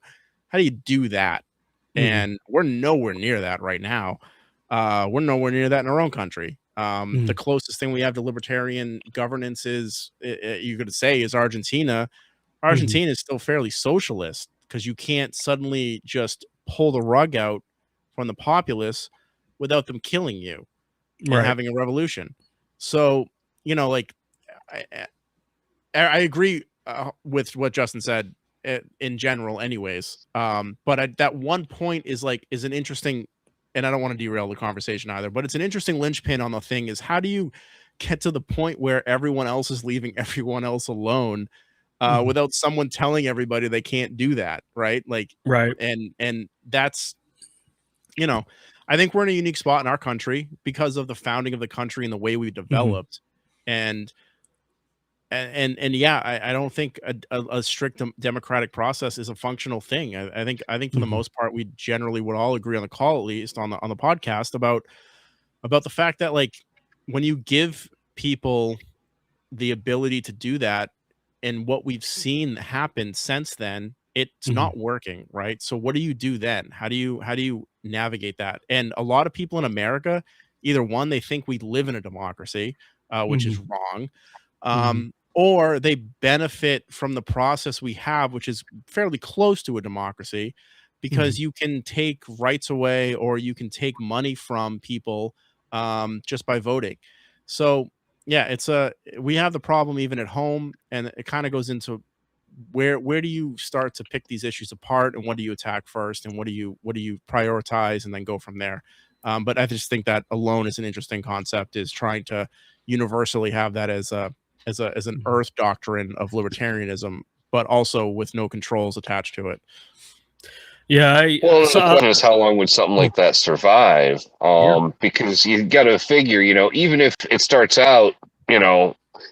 do that? And we're nowhere near that right now. We're nowhere near that in our own country. The closest thing we have to libertarian governance is, you could say, is Argentina. Argentina is still fairly socialist, because you can't suddenly just pull the rug out from the populace without them killing you and having a revolution. So, like, I agree with what Justin said in general anyways, but that one point is an interesting and I don't want to derail the conversation either, but it's an interesting linchpin on the thing is how do you get to the point where everyone else is leaving everyone else alone without someone telling everybody they can't do that, right? Like, Right. and that's, you know, I think we're in a unique spot in our country because of the founding of the country and the way we developed, and yeah, I don't think a strict democratic process is a functional thing. I think for the most part, we generally would all agree on the call, at least on the podcast, about the fact that, like, when you give people the ability to do that, and what we've seen happen since then, it's not working, right? So what do you do then? How do you navigate that? And a lot of people in America, either one, they think we live in a democracy, which is wrong, or they benefit from the process we have, which is fairly close to a democracy, because you can take rights away or you can take money from people just by voting. So yeah, we have the problem even at home, and it kind of goes into where do you start to pick these issues apart, and what do you attack first, and what do you prioritize, and then go from there. But I just think that alone is an interesting concept, is trying to universally have that as an earth doctrine of libertarianism, but also with no controls attached to it. Yeah. The question is, how long would something like that survive? Because you got to figure, even if it starts out,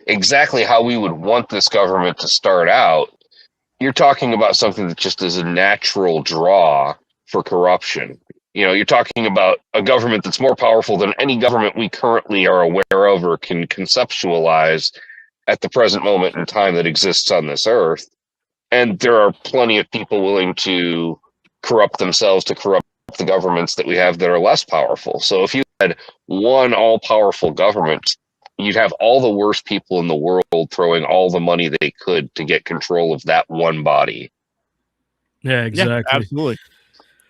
exactly how we would want this government to start out, you're talking about something that just is a natural draw for corruption. You're talking about a government that's more powerful than any government we currently are aware of or can conceptualize at the present moment in time that exists on this earth. And there are plenty of people willing to corrupt themselves to corrupt the governments that we have that are less powerful. So if you had one all-powerful government, you'd have all the worst people in the world throwing all the money they could to get control of that one body. Yeah, exactly. Yeah, absolutely.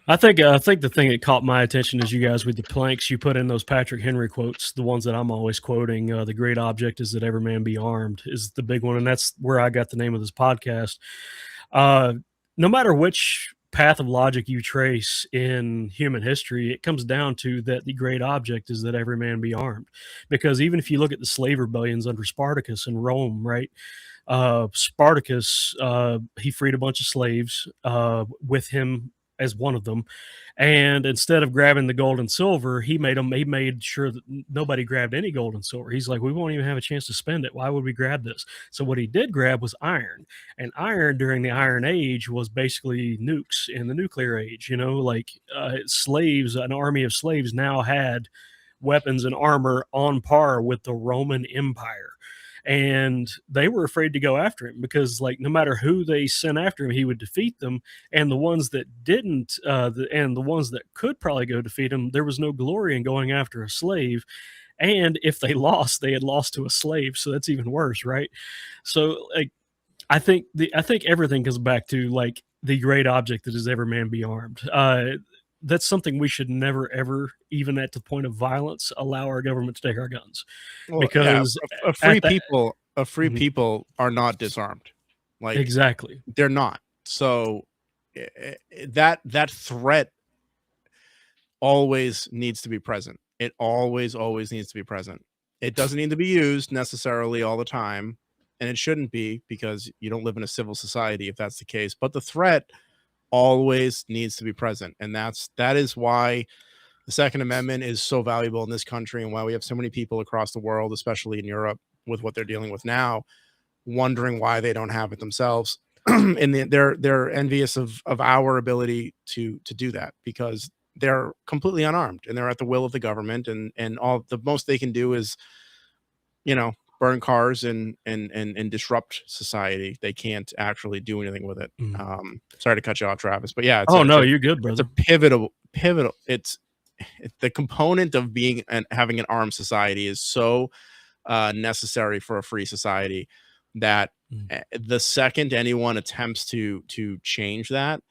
I think the thing that caught my attention is you guys with the planks you put in those Patrick Henry quotes, the ones that I'm always quoting. The great object is that every man be armed is the big one, and that's where I got the name of this podcast. No matter which path of logic you trace in human history, it comes down to that the great object is that every man be armed. Because even if you look at the slave rebellions under Spartacus in Rome, right? Spartacus, he freed a bunch of slaves with him as one of them, and instead of grabbing the gold and silver, he made sure that nobody grabbed any gold and silver. He's like, we won't even have a chance to spend it. Why would we grab this? So what he did grab was iron, and iron during the Iron Age was basically nukes in the nuclear age. Slaves, an army of slaves now had weapons and armor on par with the Roman Empire. And they were afraid to go after him because, like, no matter who they sent after him, he would defeat them. And the ones that didn't, and the ones that could probably go defeat him, there was no glory in going after a slave. And if they lost, they had lost to a slave. So that's even worse, right? So, like, I think everything comes back to, like, the great object that is every man be armed. That's something we should never, ever, even at the point of violence, allow our government to take our guns. Well, because free people are not disarmed. Like, exactly, they're not. So that threat always needs to be present. It always needs to be present. It doesn't need to be used necessarily all the time, and it shouldn't be, because you don't live in a civil society if that's the case. But the threat always needs to be present, and that is why the Second Amendment is so valuable in this country, and why we have so many people across the world, especially in Europe, with what they're dealing with now, wondering why they don't have it themselves. And they're envious of our ability to do that, because they're completely unarmed and they're at the will of the government, and all the most they can do is, burn cars and disrupt society. They can't actually do anything with it. Sorry to cut you off, Travis, but yeah. You're good, brother. It's a pivotal. It's the component of being and having an armed society is so necessary for a free society that the second anyone attempts to change that,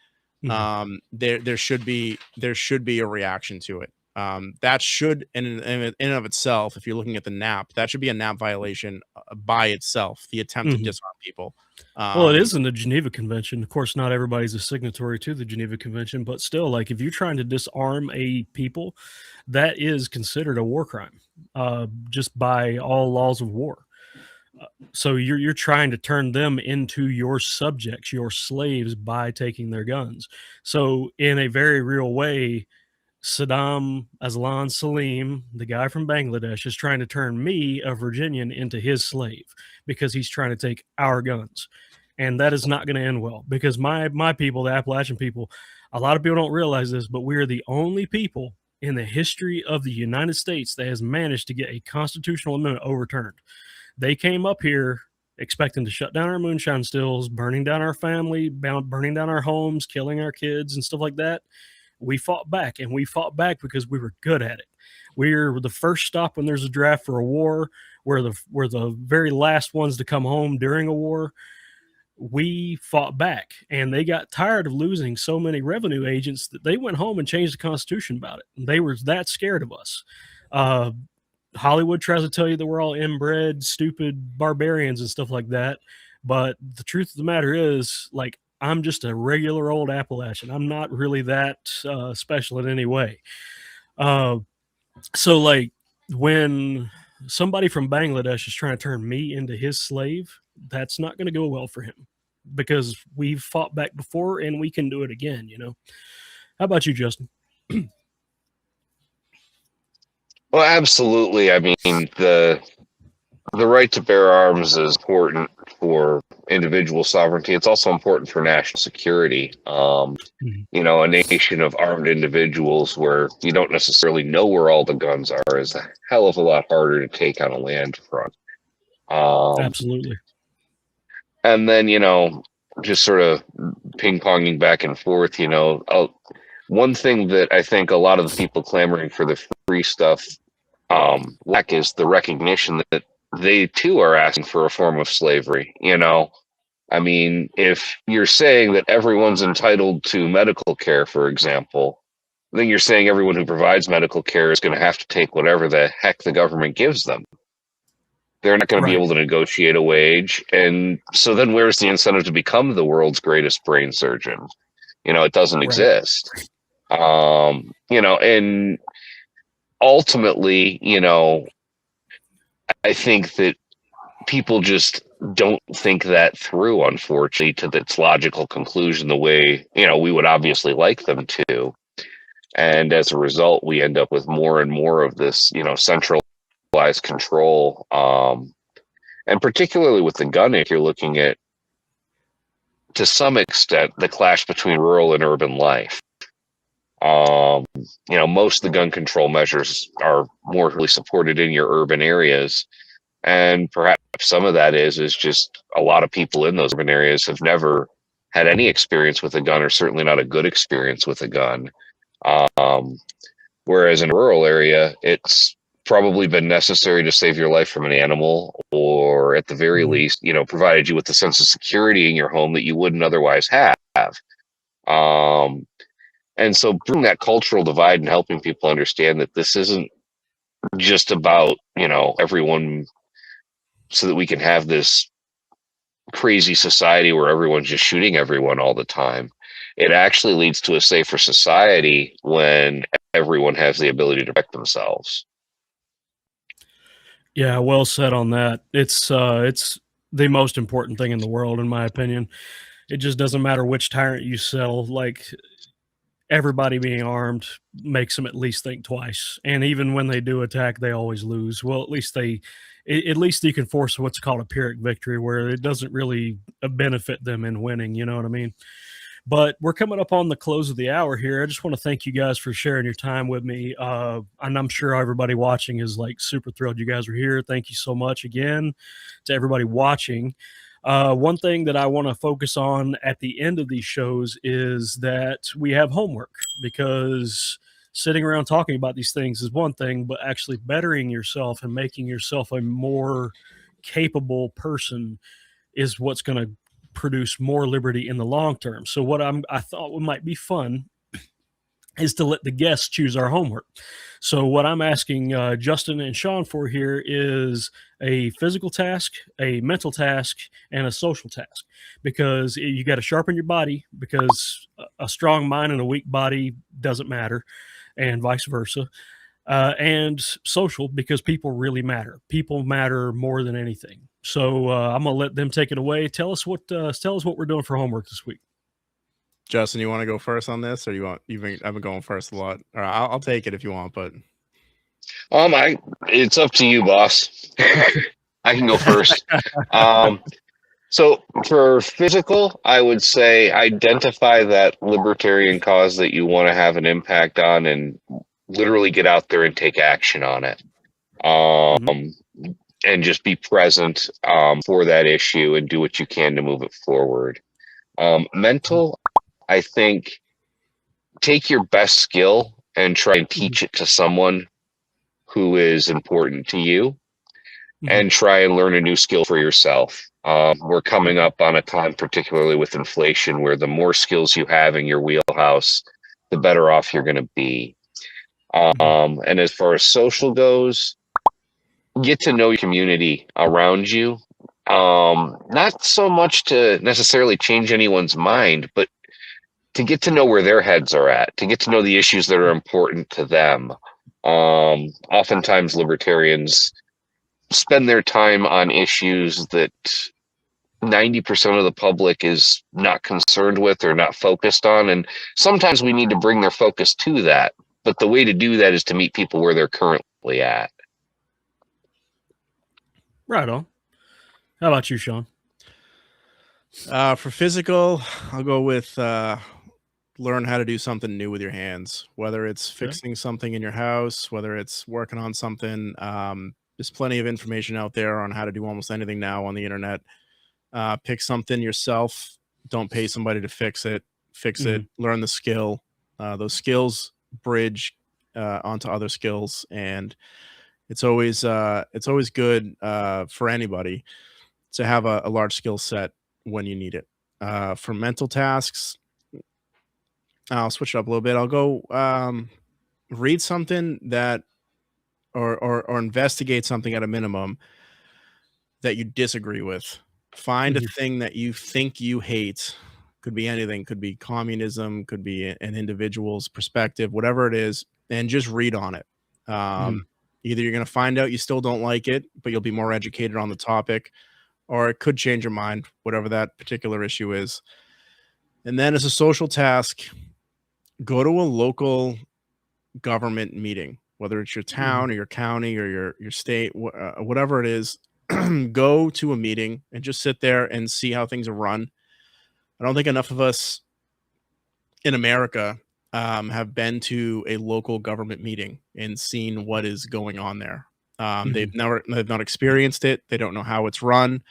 there should be a reaction to it. That should, in and of itself, if you're looking at the NAP, that should be a NAP violation by itself, the attempt to disarm people. Well, it is in the Geneva Convention. Of course, not everybody's a signatory to the Geneva Convention, but still, like if you're trying to disarm a people, that is considered a war crime, just by all laws of war. So you're trying to turn them into your subjects, your slaves, by taking their guns. So in a very real way, Saddam Aslan Salim, the guy from Bangladesh, is trying to turn me, a Virginian, into his slave because he's trying to take our guns. And that is not going to end well because my people, the Appalachian people, a lot of people don't realize this, but we are the only people in the history of the United States that has managed to get a constitutional amendment overturned. They came up here expecting to shut down our moonshine stills, burning down our family, burning down our homes, killing our kids and stuff like that. We fought back, and we fought back because we were good at it. We're the first stop when there's a draft for a war. We're the very last ones to come home during a war. We fought back, and they got tired of losing so many revenue agents that they went home and changed the Constitution about it. They were that scared of us. Hollywood tries to tell you that we're all inbred, stupid barbarians and stuff like that. But the truth of the matter is, like, I'm just a regular old Appalachian. I'm not really that special in any way. So, like, when somebody from Bangladesh is trying to turn me into his slave, that's not going to go well for him because we've fought back before and we can do it again, you know? How about you, Justin? Well, absolutely. I mean, the right to bear arms is important for individual sovereignty. It's also important for national security. You know, a nation of armed individuals where you don't necessarily know where all the guns are is a hell of a lot harder to take on a land front. Absolutely. And then, you know, just sort of ping-ponging back and forth, you know, one thing that I think a lot of the people clamoring for the free stuff lack is the recognition that they too are asking for a form of slavery. You know, I mean, if you're saying that everyone's entitled to medical care, for example, then you're saying everyone who provides medical care is going to have to take whatever the heck the government gives them. They're not going to be able to negotiate a wage. And so then where's the incentive to become the world's greatest brain surgeon? You know, it doesn't exist. You know, and ultimately, you know, I think that people just don't think that through, unfortunately, to its logical conclusion the way, you know, we would obviously like them to. And as a result, we end up with more and more of this, you know, centralized control. And particularly with the gun, if you're looking at, to some extent, the clash between rural and urban life. You know, most of the gun control measures are more really supported in your urban areas. And perhaps some of that is just a lot of people in those urban areas have never had any experience with a gun, or certainly not a good experience with a gun. Whereas in a rural area, it's probably been necessary to save your life from an animal, or at the very least, you know, provided you with the sense of security in your home that you wouldn't otherwise have. And so bringing that cultural divide and helping people understand that this isn't just about, you know, everyone, so that we can have this crazy society where everyone's just shooting everyone all the time. It actually leads to a safer society when everyone has the ability to protect themselves. Yeah, well said on that. It's the most important thing in the world, in my opinion. It just doesn't matter which tyrant you settle. Like, everybody being armed makes them at least think twice. And even when they do attack, they always lose. Well, at least you can force what's called a Pyrrhic victory, where it doesn't really benefit them in winning. You know what I mean? But we're coming up on the close of the hour here. I just want to thank you guys for sharing your time with me. And I'm sure everybody watching is like super thrilled you guys are here. Thank you so much again to everybody watching. One thing that I want to focus on at the end of these shows is that we have homework, because sitting around talking about these things is one thing, but actually bettering yourself and making yourself a more capable person is what's going to produce more liberty in the long term. So what I thought might be fun is to let the guests choose our homework. So what I'm asking Justin and Sean for here is a physical task, a mental task, and a social task, because you got to sharpen your body, because a strong mind and a weak body doesn't matter, and vice versa. And social, because people really matter. People matter more than anything. So I'm gonna let them take it away. Tell us what we're doing for homework this week. Justin, you want to go first on this, or I've been going first a lot. Or I'll take it if you want, but It's up to you, boss. I can go first. So for physical, I would say identify that libertarian cause that you want to have an impact on, and literally get out there and take action on it. And just be present for that issue and do what you can to move it forward. Mental, I think, take your best skill and try and teach it to someone who is important to you, and try and learn a new skill for yourself. We're coming up on a time, particularly with inflation, where the more skills you have in your wheelhouse, the better off you're going to be. And as far as social goes, get to know your community around you. Not so much to necessarily change anyone's mind, but to get to know where their heads are at, to get to know the issues that are important to them. Oftentimes libertarians spend their time on issues that 90% of the public is not concerned with or not focused on. And sometimes we need to bring their focus to that. But the way to do that is to meet people where they're currently at. Right on. How about you, Sean? For physical, I'll go with learn how to do something new with your hands, whether it's fixing something in your house, whether it's working on something. There's plenty of information out there on how to do almost anything now on the internet. Pick something yourself. Don't pay somebody to fix it. Fix it. Learn the skill. Those skills bridge onto other skills, and it's always good for anybody to have a large skill set when you need it. For mental tasks, I'll switch it up a little bit. I'll go read something that or investigate something at a minimum that you disagree with. Find a thing that you think you hate. Could be anything, could be communism, could be an individual's perspective, whatever it is, and just read on it. Either you're going to find out you still don't like it, but you'll be more educated on the topic, or it could change your mind, whatever that particular issue is. And then as a social task, go to a local government meeting, whether it's your town or your county or your state, whatever it is. Go to a meeting and just sit there and see how things are run. I don't think enough of us in America have been to a local government meeting and seen what is going on there. They've not experienced it. They don't know how it's run.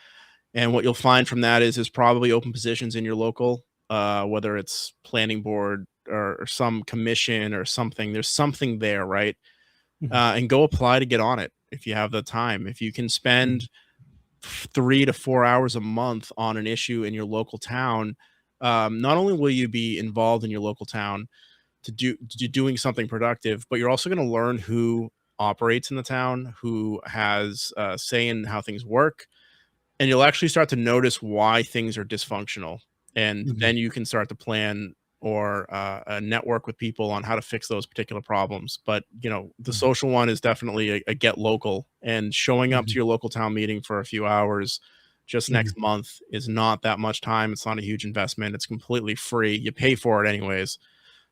And what you'll find from that is probably open positions in your local, whether it's planning board or some commission or something. There's something there, right? And go apply to get on it if you have the time. If you can spend 3 to 4 hours a month on an issue in your local town, not only will you be involved in your local town to doing something productive, but you're also going to learn who operates in the town, who has say in how things work, and you'll actually start to notice why things are dysfunctional, and then you can start to plan or network with people on how to fix those particular problems. But the social one is definitely a get local, and showing up to your local town meeting for a few hours just next month is not that much time. It's not a huge investment. It's completely free. You pay for it anyways.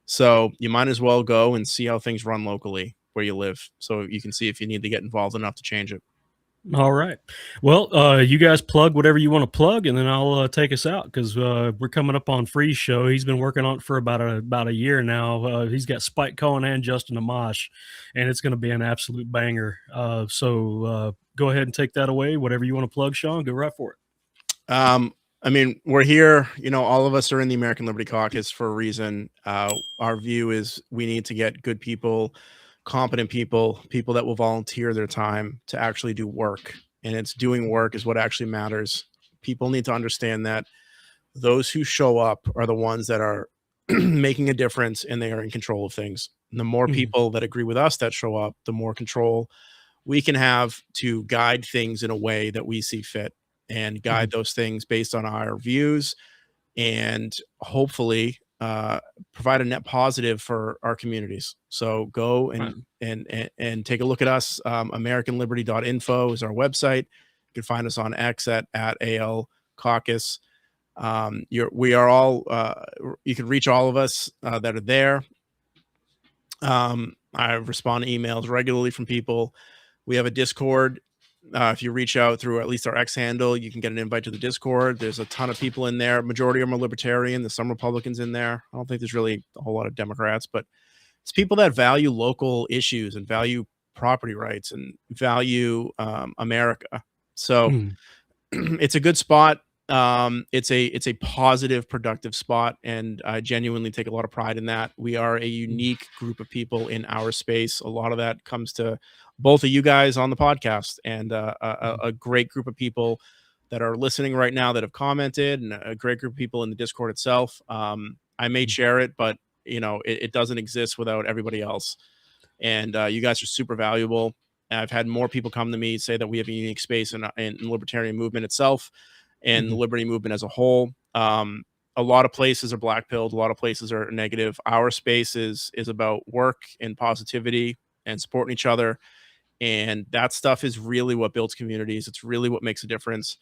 So you might as well go and see how things run locally where you live, so you can see if you need to get involved enough to change it. All right. Well, you guys plug whatever you want to plug, and then I'll take us out, because we're coming up on Free's show. He's been working on it for about a year now. He's got Spike Cohen and Justin Amash, and it's going to be an absolute banger. So go ahead and take that away. Whatever you want to plug, Sean, go right for it. I mean, we're here, all of us are in the American Liberty Caucus for a reason. Our view is we need to get good people, competent people that will volunteer their time to actually do work. And it's doing work is what actually matters. People need to understand that those who show up are the ones that are making a difference, and they are in control of things. And the more people that agree with us that show up, the more control we can have to guide things in a way that we see fit, and guide those things based on our views, and hopefully provide a net positive for our communities. So go and take a look at us. AmericanLiberty.info is our website. You can find us on X at AL Caucus. We are all, you can reach all of us that are there. I respond to emails regularly from people. We have a Discord. If you reach out through at least our X handle, you can get an invite to the Discord. There's a ton of people in there. Majority of them are libertarian. There's some Republicans in there. I don't think there's really a whole lot of Democrats, but it's people that value local issues and value property rights and value America. So it's a good spot. It's a positive, productive spot, and I genuinely take a lot of pride in that. We are a unique group of people in our space. A lot of that comes to both of you guys on the podcast, and a great group of people that are listening right now that have commented, and a great group of people in the Discord itself. I may share it, but it doesn't exist without everybody else. And you guys are super valuable. I've had more people come to me say that we have a unique space in the libertarian movement itself, and the liberty movement as a whole. A lot of places are black-pilled. A lot of places are negative. Our space is about work and positivity and supporting each other. And that stuff is really what builds communities. It's really what makes a difference.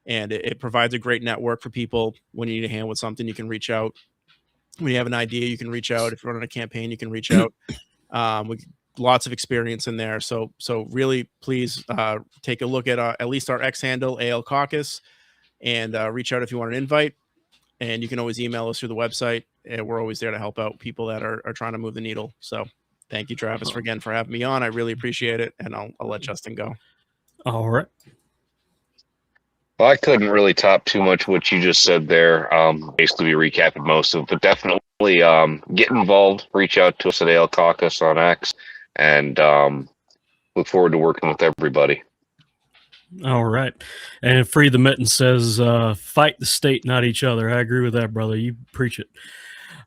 And it provides a great network for people. When you need a hand with something, you can reach out. When you have an idea, you can reach out. If you're running a campaign, you can reach out. Lots of experience in there. So really, please take a look at least our X handle, AL Caucus, and reach out if you want an invite. And you can always email us through the website, and we're always there to help out people that are trying to move the needle. So thank you, Travis, for having me on. I really appreciate it, and I'll let Justin go. All right. Well, I couldn't really top too much what you just said there. Basically, we recapped most of it, but definitely get involved. Reach out to us at AL Caucus on X, and look forward to working with everybody. All right. And Free the Mitten says, fight the state, not each other. I agree with that, brother. You preach it.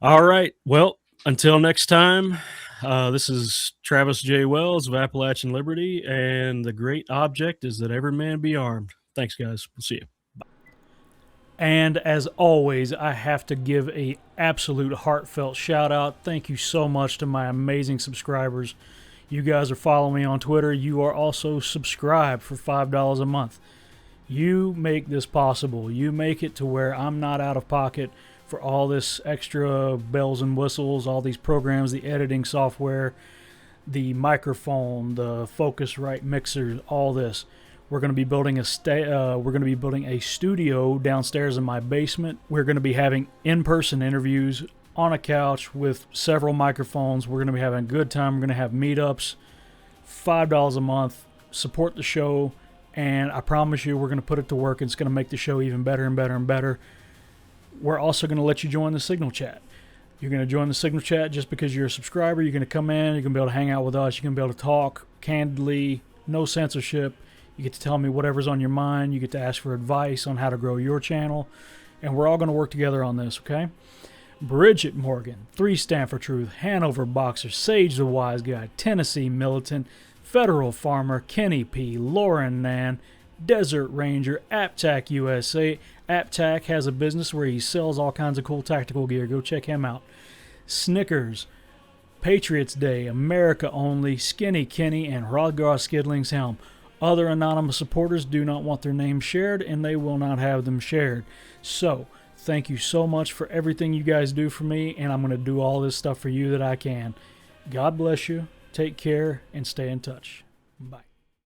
All right. Well, until next time, this is Travis J. Wells of Appalachian Liberty, and the great object is that every man be armed. Thanks, guys. We'll see you. Bye. And as always, I have to give a absolute heartfelt shout out. Thank you so much to my amazing subscribers. You guys are following me on Twitter. You are also subscribed for $5 a month. You make this possible. You make it to where I'm not out of pocket for all this extra bells and whistles, all these programs, the editing software, the microphone, the Focusrite mixers, all this. We're going to be building a studio downstairs in my basement. We're going to be having in-person interviews on a couch with several microphones. We're going to be having a good time. We're going to have meetups. $5 a month. Support the show, and I promise you we're going to put it to work, and it's going to make the show even better and better and better. We're also going to let you join the Signal Chat. You're going to join the Signal Chat just because you're a subscriber. You're going to come in. You're going to be able to hang out with us. You're going to be able to talk candidly, no censorship. You get to tell me whatever's on your mind. You get to ask for advice on how to grow your channel, and we're all going to work together on this, okay? Bridget Morgan, 3 Stand for Truth, Hanover Boxer, Sage the Wise Guy, Tennessee Militant, Federal Farmer, Kenny P, Lauren Nan, Desert Ranger, AppTac USA. AppTac has a business where he sells all kinds of cool tactical gear. Go check him out. Snickers, Patriots Day, America Only, Skinny Kenny, and Rodgar Skidling's Helm. Other anonymous supporters do not want their names shared, and they will not have them shared. So, thank you so much for everything you guys do for me, and I'm going to do all this stuff for you that I can. God bless you, take care, and stay in touch. Bye.